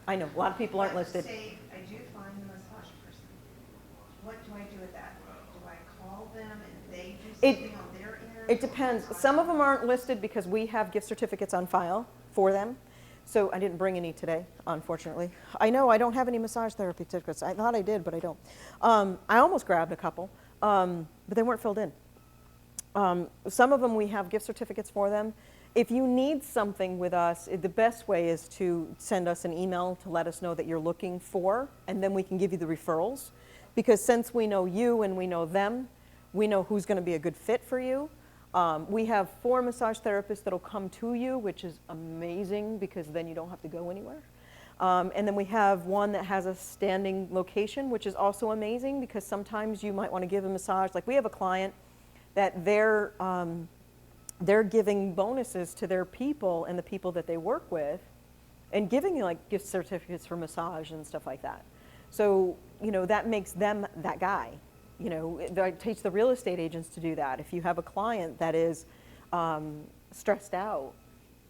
S2: I know, a lot of people aren't
S1: Let's
S2: listed.
S1: say I do find the massage person. What do I do with that? Do I call them and they do
S2: It-
S1: something on their end?
S2: It depends. Some of them aren't listed because we have gift certificates on file for them. So I didn't bring any today, unfortunately. I know I don't have any massage therapy certificates. I thought I did, but I don't. I almost grabbed a couple, but they weren't filled in. Some of them we have gift certificates for them. If you need something with us, the best way is to send us an email to let us know that you're looking for, and then we can give you the referrals. Because since we know you and we know them, we know who's going to be a good fit for you. We have 4 massage therapists that'll come to you, which is amazing because then you don't have to go anywhere. And then we have one that has a standing location, which is also amazing because sometimes you might want to give a massage. Like we have a client that they're giving bonuses to their people and the people that they work with and giving you like gift certificates for massage and stuff like that. So, you know, that makes them that guy. You know, I teach the real estate agents to do that. If you have a client that is stressed out,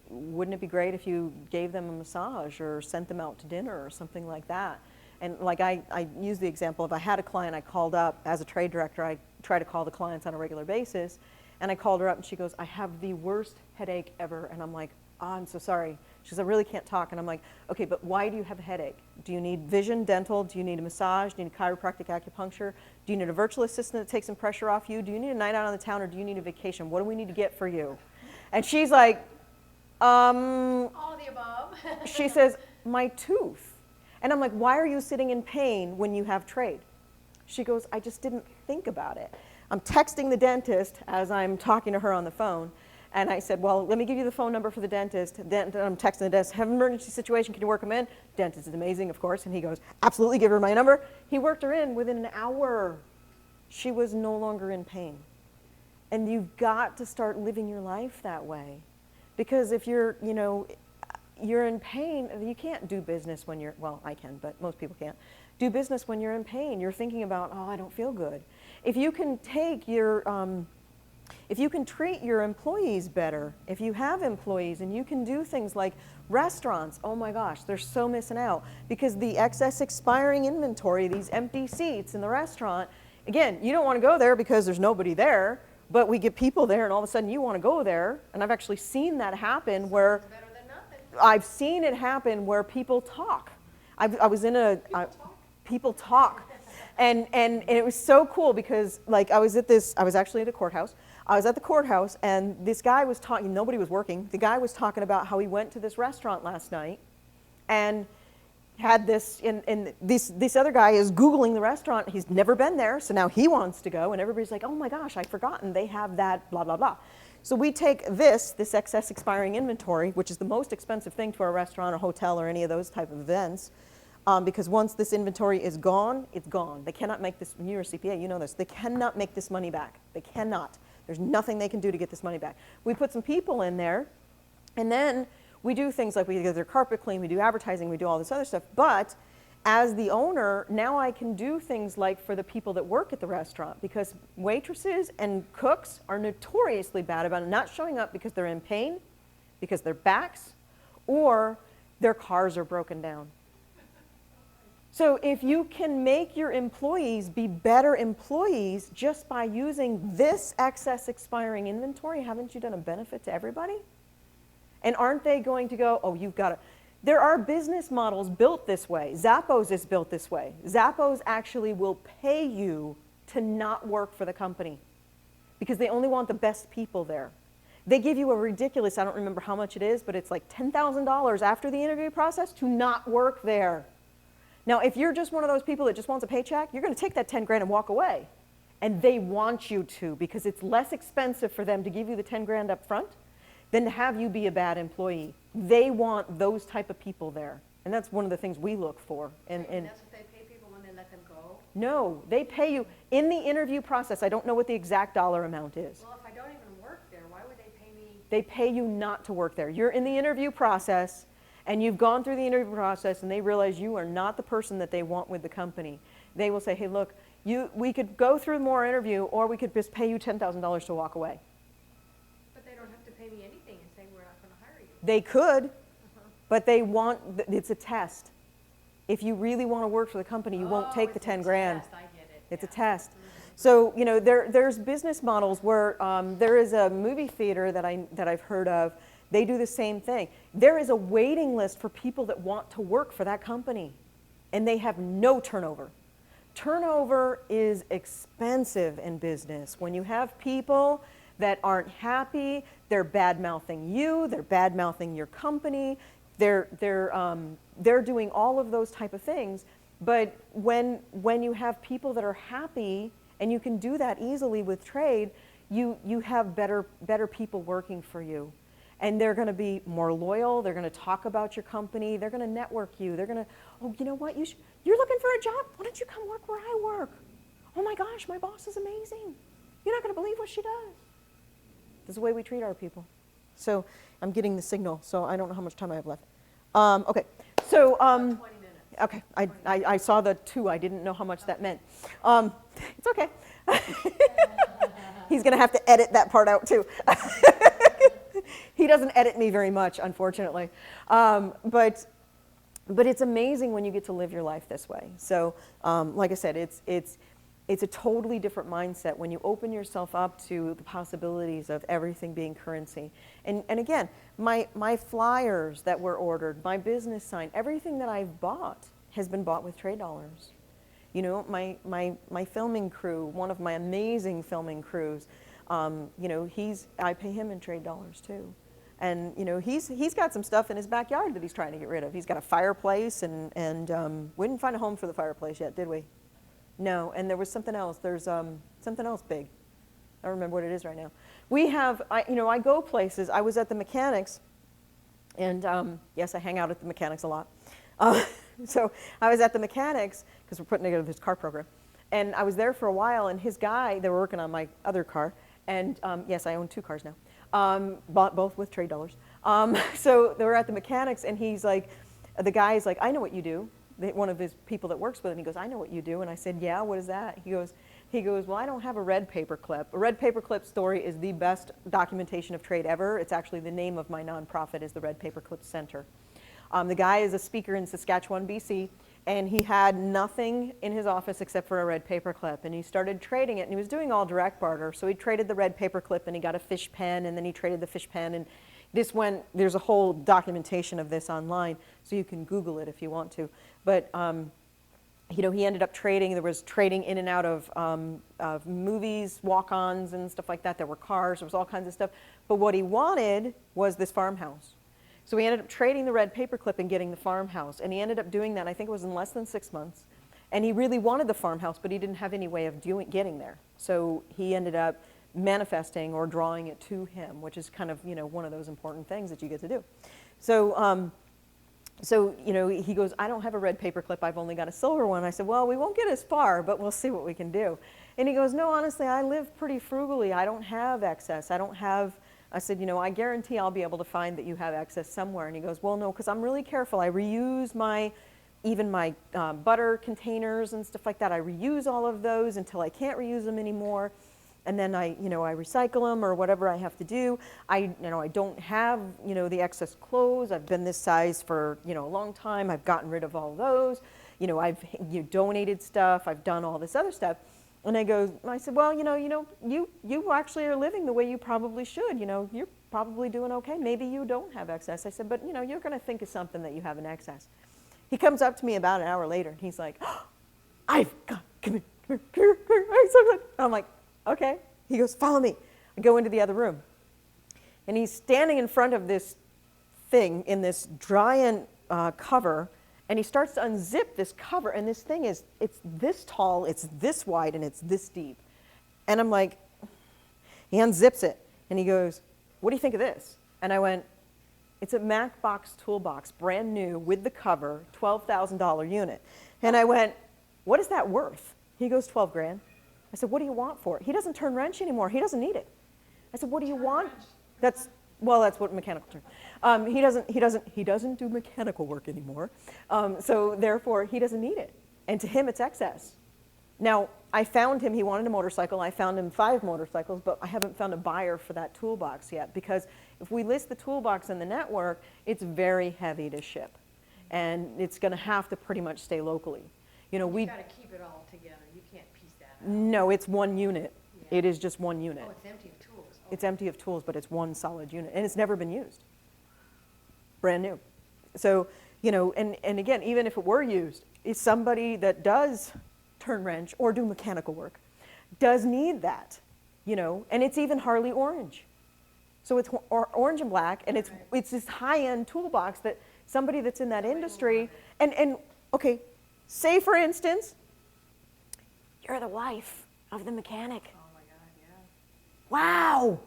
S2: wouldn't it be great if you gave them a massage or sent them out to dinner or something like that? And like I use the example of I had a client I called up as a trade director. I try to call the clients on a regular basis. And I called her up and she goes, I have the worst headache ever. And I'm like, oh, I'm so sorry. She says, I really can't talk. And I'm like, okay, but why do you have a headache? Do you need vision, dental? Do you need a massage? Do you need chiropractic acupuncture? Do you need a virtual assistant that takes some pressure off you? Do you need a night out on the town or do you need a vacation? What do we need to get for you? And she's like,
S3: All of the above.
S2: she says, my tooth. And I'm like, why are you sitting in pain when you have trade? She goes, I just didn't think about it. I'm texting the dentist as I'm talking to her on the phone. And I said, well, let me give you the phone number for the dentist. Then I'm texting the dentist, have an emergency situation, can you work him in? Dentist is amazing, of course. And he goes, absolutely, give her my number. He worked her in within an hour. She was no longer in pain. And you've got to start living your life that way. Because if you're, you know, you're in pain, you can't do business when you're, well, I can, but most people can't. Do business when you're in pain. You're thinking about, oh, I don't feel good. If you can take your, if you can treat your employees better, if you have employees and you can do things like restaurants, oh my gosh, they're so missing out because the excess expiring inventory, these empty seats in the restaurant, again, you don't want to go there because there's nobody there, but we get people there and all of a sudden you want to go there. And I've actually seen that happen where,
S3: Better than nothing.
S2: I've seen it happen where people talk. I was in a, people talk. And it was so cool because like I was actually at a courthouse. I was at the courthouse and this guy was talking, nobody was working. The guy was talking about how he went to this restaurant last night and had this, and this other guy is Googling the restaurant. He's never been there, so now he wants to go. And everybody's like, oh my gosh, I'd forgotten they have that, blah, blah, blah. So we take this excess expiring inventory, which is the most expensive thing to a restaurant or hotel or any of those type of events, because once this inventory is gone, it's gone. They cannot make this, you're a CPA, you know this, they cannot make this money back. They cannot. There's nothing they can do to get this money back. We put some people in there, and then we do things like we get their carpet clean, we do advertising, we do all this other stuff, but as the owner, now I can do things like for the people that work at the restaurant, because waitresses and cooks are notoriously bad about not showing up because they're in pain, because their backs, or their cars are broken down. So if you can make your employees be better employees just by using this excess expiring inventory, haven't you done a benefit to everybody? And aren't they going to go, oh, you've got to. There are business models built this way. Zappos is built this way. Zappos actually will pay you to not work for the company because they only want the best people there. They give you a ridiculous, I don't remember how much it is, but it's like $10,000 after the interview process to not work there. Now, if you're just one of those people that just wants a paycheck, you're going to take that 10 grand and walk away. And they want you to because it's less expensive for them to give you the 10 grand up front than to have you be a bad employee. They want those type of people there. And that's one of the things we look for.
S3: And that's what they pay people when they let them go?
S2: No, they pay you in the interview process. I don't know what the exact dollar amount is.
S3: Well, if I don't even work there, why would they pay me?
S2: They pay you not to work there. You're in the interview process, and you've gone through the interview process, and they realize you are not the person that they want with the company. They will say, hey, look, we could go through more interview, or we could just pay you $10,000 to walk away.
S3: But they don't have to pay me anything and say we're not going to hire you.
S2: They could, but they want, it's a test. If you really want to work for the company, you won't take the 10 grand.
S3: I get it.
S2: It's a test. So, you know, there's business models where there is a movie theater that I've heard of. They do the same thing. There is a waiting list for people that want to work for that company, and they have no turnover. Turnover is expensive in business. When you have people that aren't happy, they're bad-mouthing you, they're bad-mouthing your company, they're doing all of those type of things. But when you have people that are happy, and you can do that easily with trade, you have better people working for you. And they're going to be more loyal, they're going to talk about your company, they're going to network you, they're going to, oh, you know what, you're looking for a job? Why don't you come work where I work? Oh my gosh, my boss is amazing. You're not going to believe what she does. This is the way we treat our people. So I'm getting the signal, so I don't know how much time I have left. Okay, so,
S3: 20 minutes.
S2: okay, I saw the 2, I didn't know how much that meant. It's okay. He's going to have to edit that part out too. He doesn't edit me very much, unfortunately. But it's amazing when you get to live your life this way. So, like I said, it's a totally different mindset when you open yourself up to the possibilities of everything being currency. And again, my flyers that were ordered, my business sign, everything that I've bought has been bought with trade dollars. You know, my filming crew, one of my amazing filming crews, you know, I pay him in trade dollars too. And, you know, he's got some stuff in his backyard that he's trying to get rid of. He's got a fireplace, and we didn't find a home for the fireplace yet, did we? No, and there was something else. There's something else big. I don't remember what it is right now. We have, you know, I go places. I was at the mechanics, and yes, I hang out at the mechanics a lot. So I was at the mechanics because we're putting together this car program. And I was there for a while, and his guy, they were working on my other car. And yes, I own 2 cars now. Bought both with trade dollars. So they were at the mechanics, and he's like, the guy's like, I know what you do. One of his people that works with him, he goes, I know what you do. And I said, yeah, what is that? He goes, well, I don't have a red paper clip. A red paper clip story is the best documentation of trade ever. It's actually the name of my nonprofit is the Red Paperclip Center. The guy is a speaker in Saskatchewan, BC, and he had nothing in his office except for a red paper clip, and he started trading it, and he was doing all direct barter. So he traded the red paper clip, and he got a fish pen, and then he traded the fish pen, and there's a whole documentation of this online, so you can Google it if you want to. But you know, he ended up trading. There was trading in and out of movies, walk-ons, and stuff like that. There were cars. There was all kinds of stuff. But what he wanted was this farmhouse. So he ended up trading the red paperclip and getting the farmhouse. And he ended up doing that, I think it was in less than 6 months. And he really wanted the farmhouse, but he didn't have any way of getting there. So he ended up manifesting or drawing it to him, which is kind of, you know, one of those important things that you get to do. So, you know, he goes, I don't have a red paperclip, I've only got a silver one. I said, well, we won't get as far, but we'll see what we can do. And he goes, no, honestly, I live pretty frugally. I don't have excess. I said, you know, I guarantee I'll be able to find that you have excess somewhere. And he goes, well, no, because I'm really careful. I reuse even my butter containers and stuff like that. I reuse all of those until I can't reuse them anymore. And then I recycle them or whatever I have to do. I don't have, you know, the excess clothes. I've been this size for, you know, a long time. I've gotten rid of all those. You know, I've donated stuff. I've done all this other stuff. And I said, well, you actually are living the way you probably should. You know, you're probably doing okay. Maybe you don't have excess. I said, but, you know, you're going to think of something that you have in excess. He comes up to me about an hour later, and he's like, oh, I've got, come here. I'm like, okay. He goes, follow me. I go into the other room. And he's standing in front of this thing in this Dryant cover, and he starts to unzip this cover, and this thing it's this tall, it's this wide, and it's this deep. And I'm like, he unzips it, and he goes, what do you think of this? And I went, it's a MacBox toolbox, brand new, with the cover, $12,000 unit. And I went, what is that worth? He goes, 12 grand. I said, what do you want for it? He doesn't turn wrench anymore. He doesn't need it. I said, what do you want? That's what mechanical term. He doesn't do mechanical work anymore. So therefore, he doesn't need it. And to him, it's excess. Now, I found him, he wanted a motorcycle. I found him 5 motorcycles, but I haven't found a buyer for that toolbox yet, because if we list the toolbox in the network, it's very heavy to ship. and it's going to have to pretty much stay locally. You know,
S3: You gotta keep it all together, you can't piece that out.
S2: no, it's one unit.
S3: Yeah.
S2: It is just one unit.
S3: Oh, it's empty of tools. Oh.
S2: It's empty of tools, but it's one solid unit, and it's never been used. Brand new. So, you know, and again, even if it were used, it's somebody that does turn wrench or do mechanical work, does need that, you know, and it's even Harley orange. So it's orange and black, and it's this high-end toolbox that somebody that's in that industry, and okay, say for instance, you're the wife of the mechanic.
S3: Oh my God, yeah.
S2: Wow.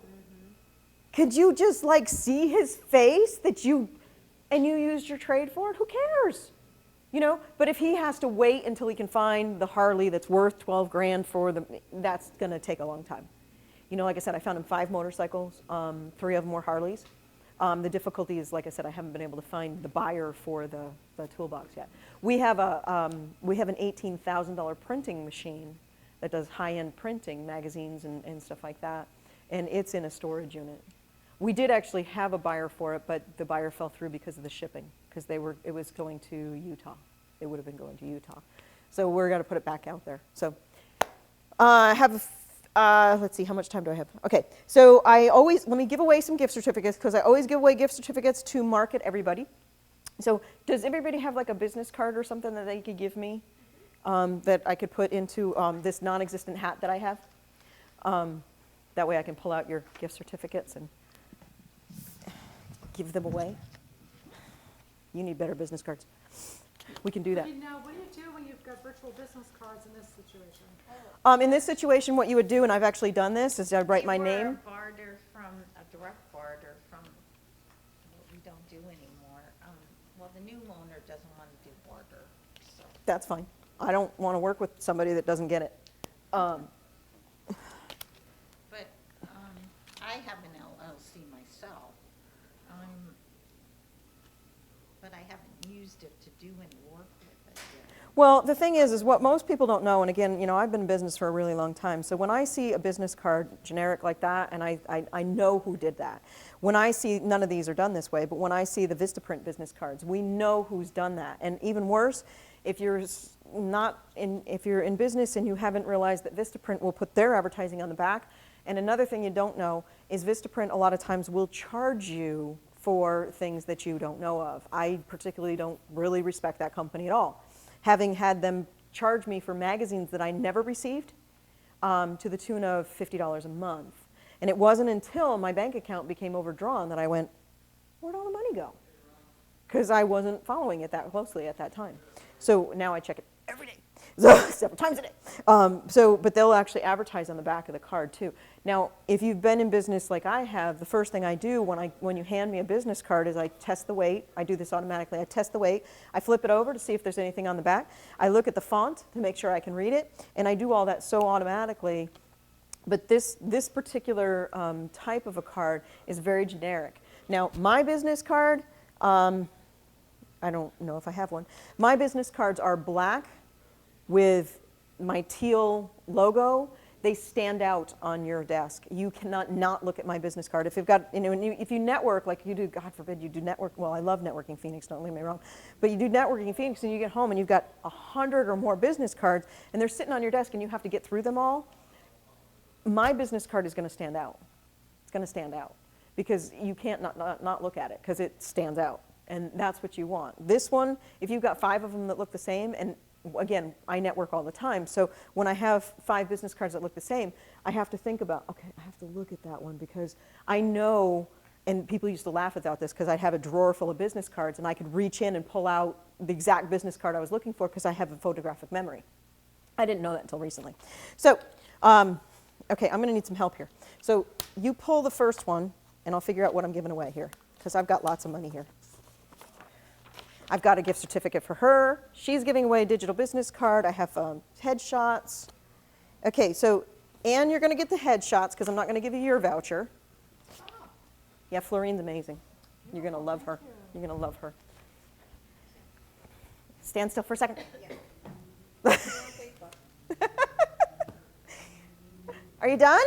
S2: Could you just like see his face that you used your trade for it? Who cares? You know, but if he has to wait until he can find the Harley that's worth 12 grand for them, that's going to take a long time. You know, like I said, I found him 5 motorcycles, 3 of them were Harleys. The difficulty is, like I said, I haven't been able to find the buyer for the toolbox yet. We have an $18,000 printing machine that does high-end printing, magazines and stuff like that, and it's in a storage unit. We did actually have a buyer for it, but the buyer fell through because of the shipping, because it was going to Utah. It would have been going to Utah. So we're going to put it back out there. So I have, let's see, how much time do I have? Okay, so let me give away some gift certificates, because I always give away gift certificates to market everybody. So does everybody have like a business card or something that they could give me that I could put into this non-existent hat that I have? That way I can pull out your gift certificates and give them away. You need better business cards. We can do that.
S5: Now, what do you do when you've got virtual business cards in this situation?
S2: In this situation, what you would do, and I've actually done this, is I'd write my
S4: They were
S2: name.
S4: a direct barter from what we don't do anymore. Well, the new owner doesn't want to do barter, so.
S2: That's fine. I don't want to work with somebody that doesn't get it.
S4: But I have an LLC myself. But I haven't used it to do any work with it yet.
S2: Well, the thing is what most people don't know, and again, you know, I've been in business for a really long time, so when I see a business card generic like that, and I know who did that. When I see, none of these are done this way, but when I see the Vistaprint business cards, we know who's done that. And even worse, if you're in business and you haven't realized that Vistaprint will put their advertising on the back, and another thing you don't know is Vistaprint a lot of times will charge you for things that you don't know of. I particularly don't really respect that company at all. Having had them charge me for magazines that I never received to the tune of $50 a month. And it wasn't until my bank account became overdrawn that I went, where'd all the money go? Because I wasn't following it that closely at that time. So now I check it every day, so several times a day. But they'll actually advertise on the back of the card too. Now, if you've been in business like I have, the first thing I do when you hand me a business card is I test the weight. I do this automatically. I test the weight. I flip it over to see if there's anything on the back. I look at the font to make sure I can read it, and I do all that so automatically. But this particular type of a card is very generic. Now, my business card, I don't know if I have one. My business cards are black with my teal logo. They stand out on your desk. You cannot not look at my business card. If you've got, you know, if you network like you do, God forbid you do network. Well, I love networking Phoenix. Don't get me wrong, but you do networking Phoenix, and you get home and you've got 100 or more business cards, and they're sitting on your desk, and you have to get through them all. My business card is going to stand out. It's going to stand out because you can't not look at it because it stands out, and that's what you want. This one, if you've got 5 of them that look the same, and again, I network all the time, so when I have 5 business cards that look the same, I have to think about, okay, I have to look at that one because I know, and people used to laugh about this because I'd have a drawer full of business cards and I could reach in and pull out the exact business card I was looking for because I have a photographic memory. I didn't know that until recently. So, okay, I'm going to need some help here. So you pull the first one, and I'll figure out what I'm giving away here because I've got lots of money here. I've got a gift certificate for her. She's giving away a digital business card. I have headshots. Okay, so Anne, you're going to get the headshots because I'm not going to give you your voucher. Yeah, Florine's amazing. You're going to love her. You're going to love her. Stand still for a second. Are you done?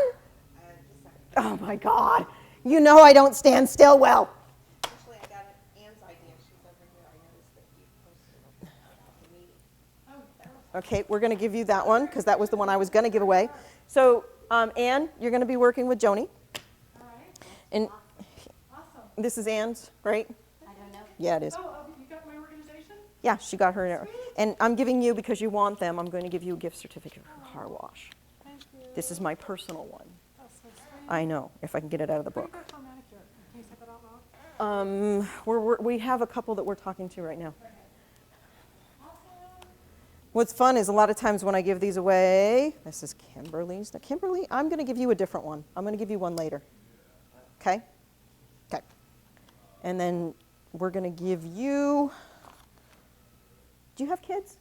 S2: Oh my God. You know I don't stand still well.
S1: Actually, I got Anne's idea. She's over here. I noticed that you
S2: Okay, we're going to give you that one because that was the one I was going to give away. So, Anne, you're going to be working with Joni.
S5: All right,
S2: And
S5: awesome.
S2: this is Anne's, right?
S4: I don't know.
S2: Yeah, it is.
S5: You got my organization?
S2: Yeah, she got her. And I'm giving you, because you want them, I'm going to give you a gift certificate for car wash.
S5: Thank you.
S2: This is my personal one.
S5: That's so sweet.
S2: I know, if I can get it out of the
S5: Where do
S2: book.
S5: you go for a manicure? Can you say that out loud?
S2: We have a couple that we're talking to right now.
S5: Awesome.
S2: What's fun is a lot of times when I give these away, this is Kimberly's. Now, Kimberly, I'm going to give you a different one. I'm going to give you one later. Okay? Okay. And then we're going to give you. Do you have kids?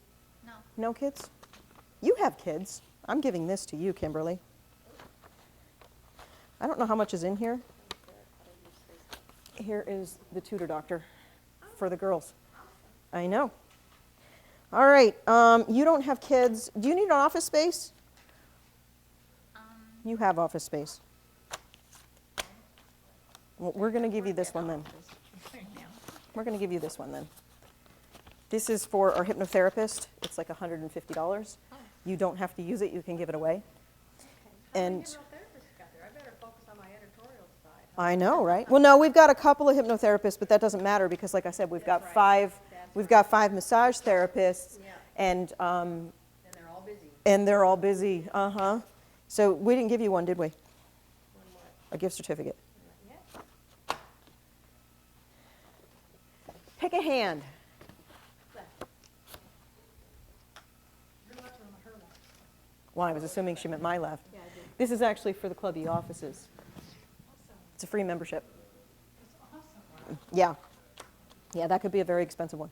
S4: No.
S2: No kids? You have kids. I'm giving this to you, Kimberly. I don't know how much is in here. Here is the tutor doctor for the girls. I know. All right. You don't have kids. Do you need an office space? You have office space. Well, we're going to give you this one then. We're going to give you this one then. This is for our hypnotherapist. It's like $150. You don't have to use it. You can give it away.
S3: How many
S2: And
S3: hypnotherapists got there? I better focus on my editorial side.
S2: I know, right? Well, no, we've got a couple of hypnotherapists, but that doesn't matter because, like I said, we've got
S3: That's right.
S2: five.
S3: That's
S2: We've got 5 massage therapists,
S3: Yeah.
S2: and
S3: And they're all busy.
S2: they're all busy. So we didn't give you one, did we?
S3: One what?
S2: A gift certificate.
S3: Yeah.
S2: Pick a hand.
S3: Left.
S5: Your left or her left?
S2: Well, I was assuming she meant my left.
S3: Yeah, I did.
S2: This is actually for the club offices.
S5: Awesome.
S2: It's a free membership.
S5: That's awesome.
S2: Yeah. Yeah, that could be a very expensive one.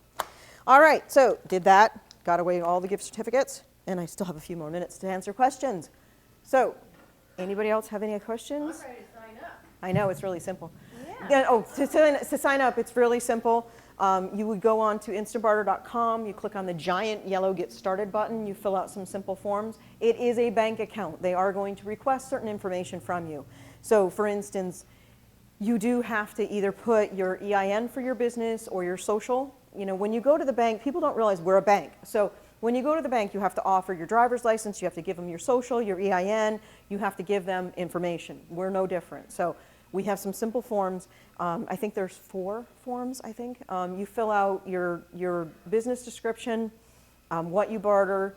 S2: All right, so did that, got away all the gift certificates, and I still have a few more minutes to answer questions. So, anybody else have any questions?
S3: I'm ready to sign up.
S2: I know, it's really simple.
S3: Yeah.
S2: To sign up, it's really simple. You would go on to instantbarter.com, you click on the giant yellow Get Started button, you fill out some simple forms. It is a bank account. They are going to request certain information from you. So, for instance, you do have to either put your EIN for your business or your social. You know, when you go to the bank, people don't realize we're a bank. So when you go to the bank, you have to offer your driver's license, you have to give them your social, your EIN, you have to give them information. We're no different. So we have some simple forms. I think there's 4 forms, I think. You fill out your business description, what you barter,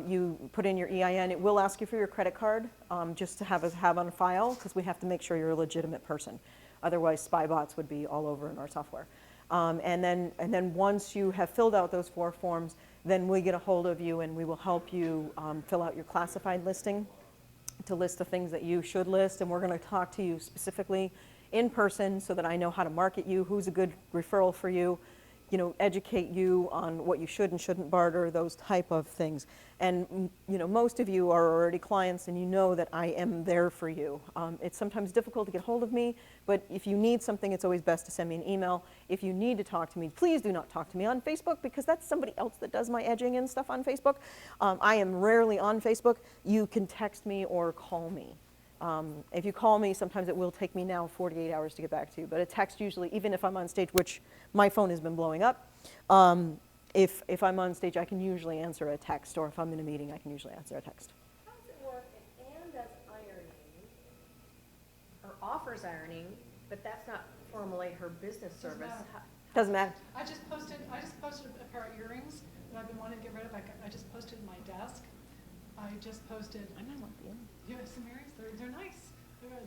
S2: you put in your EIN. It will ask you for your credit card just to have on file because we have to make sure you're a legitimate person. Otherwise, spy bots would be all over in our software. And then once you have filled out those 4 forms, then we get a hold of you and we will help you fill out your classified listing to list the things that you should list. And we're going to talk to you specifically in person so that I know how to market you, who's a good referral for you, you know, educate you on what you should and shouldn't barter, those type of things. And, you know, most of you are already clients and you know that I am there for you. It's sometimes difficult to get hold of me, but if you need something, it's always best to send me an email. If you need to talk to me, please do not talk to me on Facebook because that's somebody else that does my edging and stuff on Facebook. I am rarely on Facebook. You can text me or call me. If you call me, sometimes it will take me now 48 hours to get back to you, but a text usually, even if I'm on stage, which my phone has been blowing up, if I'm on stage, I can usually answer a text, or if I'm in a meeting, I can usually answer a text.
S3: How does it work if Ann does ironing, or offers ironing, but that's not formally her business service?
S5: matter.
S2: Doesn't matter.
S5: I just posted a pair of earrings that I've been wanting to get rid of. I just posted my desk. I just posted.
S2: I might want the earring.
S5: You have some earrings? They're nice.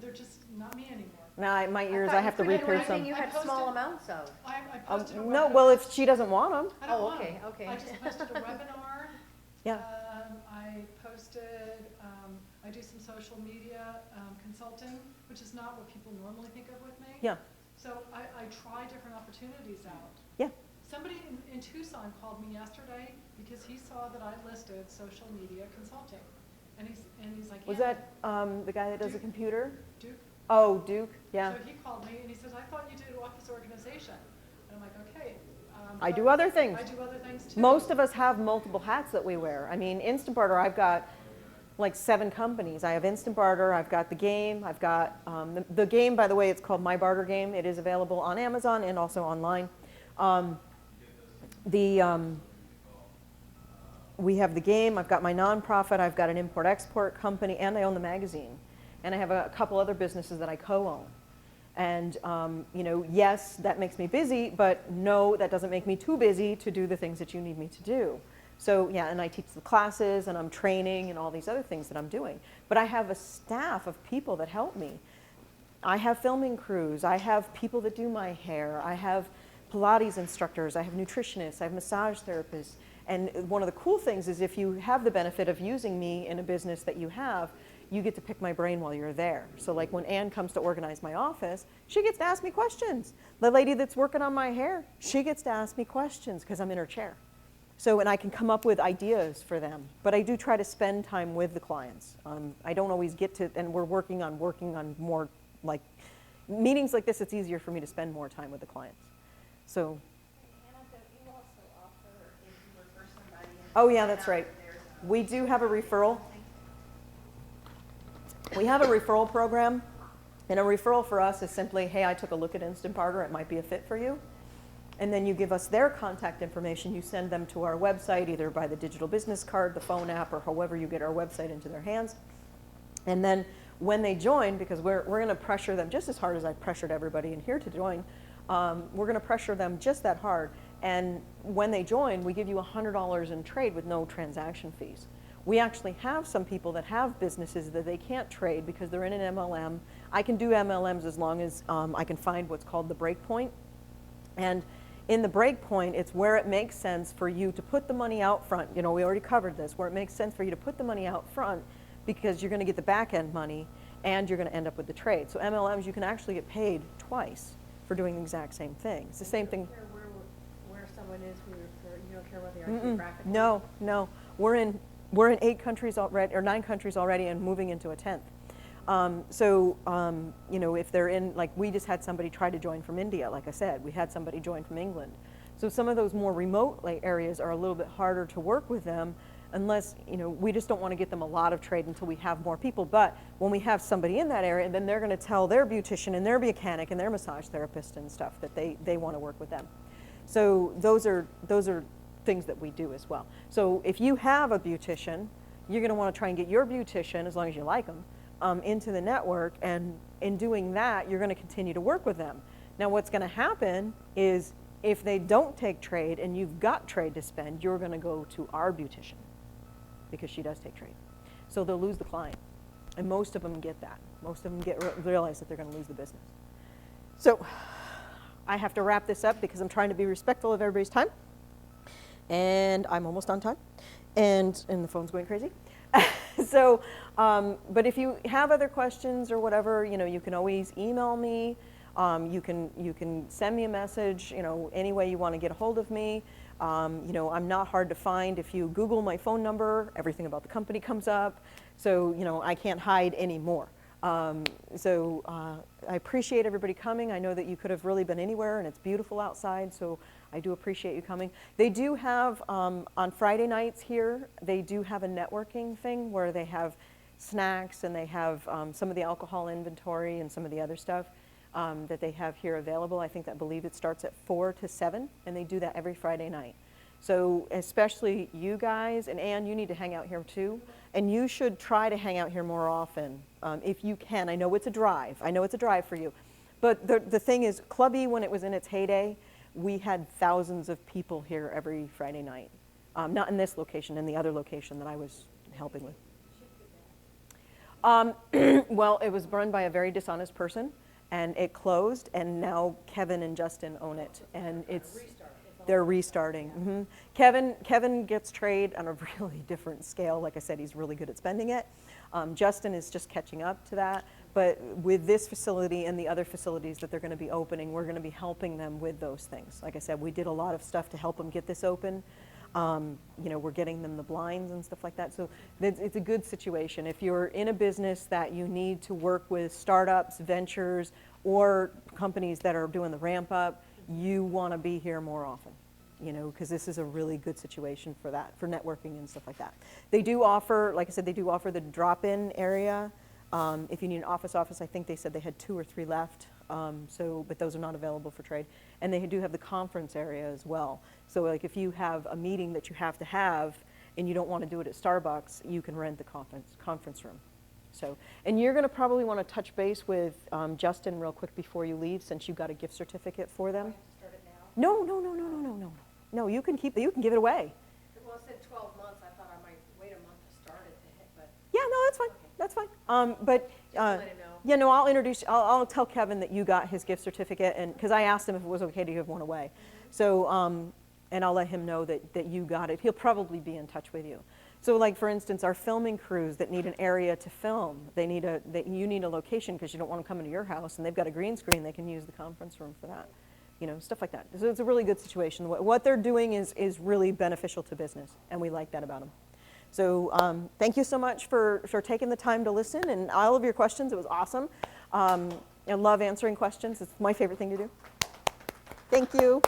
S5: They're just not me anymore.
S2: Now, my ears,
S3: thought
S2: I have to
S3: you put in
S2: repierce
S3: writing
S2: them.
S3: you
S5: I
S3: had small
S5: posted-
S3: amounts of.
S5: I posted a
S2: No,
S5: webinar.
S2: well, if she doesn't want them.
S5: I don't
S3: Oh,
S5: want
S3: okay,
S5: 'em.
S3: okay.
S5: I just posted a webinar.
S2: Yeah.
S5: I posted, I do some social media consulting, which is not what people normally think of with me.
S2: Yeah,
S5: So I try different opportunities out.
S2: yeah.
S5: Somebody in Tucson called me yesterday because he saw that I listed social media consulting. And he's like,
S2: Was
S5: "Yeah,
S2: that the guy that does the computer?
S5: Duke?"
S2: Oh, Duke, yeah.
S5: So he called me and he says, "I thought you did office organization." And I'm like, "Okay."
S2: I
S5: but
S2: do other things.
S5: I do other things too.
S2: Most of us have multiple hats that we wear. I mean, Instant Barter, I've got like 7 companies. I have Instant Barter, I've got the game, I've got the game, by the way, it's called My Barter Game. It is available on Amazon and also online. we have the game, I've got my nonprofit, I've got an import-export company, and I own the magazine. And I have a couple other businesses that I co-own. And, you know, yes, that makes me busy, but no, that doesn't make me too busy to do the things that you need me to do. So, yeah, and I teach the classes, and I'm training, and all these other things that I'm doing. But I have a staff of people that help me. I have filming crews, I have people that do my hair, I have Pilates instructors, I have nutritionists, I have massage therapists. And one of the cool things is if you have the benefit of using me in a business that you have, you get to pick my brain while you're there. So like when Ann comes to organize my office, she gets to ask me questions. The lady that's working on my hair, she gets to ask me questions because I'm in her chair. So, and I can come up with ideas for them. But I do try to spend time with the clients. I don't always get to, and we're working on more, like, meetings like this, it's easier for me to spend more time with the clients. So.
S4: Anna, don't you also offer, if you refer somebody in?
S2: Oh yeah, that's right. We do have a referral. We have a referral program, and a referral for us is simply, hey, I took a look at Instant Barter, it might be a fit for you. And then you give us their contact information, you send them to our website, either by the digital business card, the phone app, or however you get our website into their hands. And then when they join, because we're going to pressure them just as hard as I pressured everybody in here to join, we're going to pressure them just that hard. And when they join, we give you $100 in trade with no transaction fees. We actually have some people that have businesses that they can't trade because they're in an MLM. I can do MLMs as long as I can find what's called the break point. And in the break point, it's where it makes sense for you to put the money out front. You know, we already covered this, where it makes sense for you to put the money out front because you're going to get the back end money and you're going to end up with the trade. So MLMs, you can actually get paid twice for doing the exact same thing. It's the same thing.
S3: You don't care where someone is, you don't care what they are geographically?
S2: No, no. We're in 8 countries already, or 9 countries already, and moving into a 10th. You know, if they're in, like we just had somebody try to join from India, like I said, we had somebody join from England. So some of those more remote areas are a little bit harder to work with them unless, you know, we just don't want to get them a lot of trade until we have more people. But when we have somebody in that area, then they're going to tell their beautician and their mechanic and their massage therapist and stuff that they want to work with them. So those are things that we do as well. So if you have a beautician, you're going to want to try and get your beautician, as long as you like them, into the network, and in doing that, you're going to continue to work with them. Now what's going to happen is if they don't take trade and you've got trade to spend, you're going to go to our beautician because she does take trade. So they'll lose the client, and most of them get that. Most of them realize that they're going to lose the business. So I have to wrap this up because I'm trying to be respectful of everybody's time, and I'm almost on time, and the phone's going crazy. So, but if you have other questions or whatever, you know, you can always email me. You can send me a message, you know, any way you want to get a hold of me. You know, I'm not hard to find. If you Google my phone number, everything about the company comes up. So, you know, I can't hide anymore. I appreciate everybody coming. I know that you could have really been anywhere, and it's beautiful outside, so I do appreciate you coming. They do have, on Friday nights here, they do have a networking thing where they have snacks, and they have some of the alcohol inventory and some of the other stuff that they have here available. I believe it starts at 4 to 7, and they do that every Friday night. So especially you guys, and Ann, you need to hang out here too, and you should try to hang out here more often if you can. I know it's a drive. I know it's a drive for you. But the thing is, Club E, when it was in its heyday, we had thousands of people here every Friday night. Not in this location, in the other location that I was helping with. Well, it was run by a very dishonest person, and it closed, and now Kevin and Justin own it, and they're restarting. Kevin gets trade on a really different scale. Like I said, he's really good at spending it. Justin is just catching up to that. But with this facility and the other facilities that they're going to be opening, we're going to be helping them with those things. Like I said, we did a lot of stuff to help them get this open. You know, we're getting them the blinds and stuff like that. So it's a good situation. If you're in a business that you need to work with startups, ventures, or companies that are doing the ramp up, you want to be here more often, you know, because this is a really good situation for that, for networking and stuff like that. They do offer, like I said, they do offer the drop-in area. If you need an office, I think they said they had 2 or 3 left, but those are not available for trade. And they do have the conference area as well. So like if you have a meeting that you have to have, and you don't want to do it at Starbucks, you can rent the conference room. So, and you're going to probably want to touch base with Justin real quick before you leave, since you got a gift certificate for them.
S3: Start it now?
S2: No. No, you can keep it. You can give it away.
S3: Well, it said 12 months, I thought I might wait a month to start it to hit, but
S2: Yeah, no, that's fine. That's fine. But
S3: let him know.
S2: yeah, no, I'll tell Kevin that you got his gift certificate, and because I asked him if it was okay to give one away. So, and I'll let him know that you got it. He'll probably be in touch with you. So, like for instance, our filming crews that need an area to film, you need a location because you don't want them coming to your house, and they've got a green screen. They can use the conference room for that. You know, stuff like that. So it's a really good situation. What they're doing is really beneficial to business, and we like that about them. So thank you so much for taking the time to listen, and all of your questions. It was awesome. I love answering questions. It's my favorite thing to do. Thank you.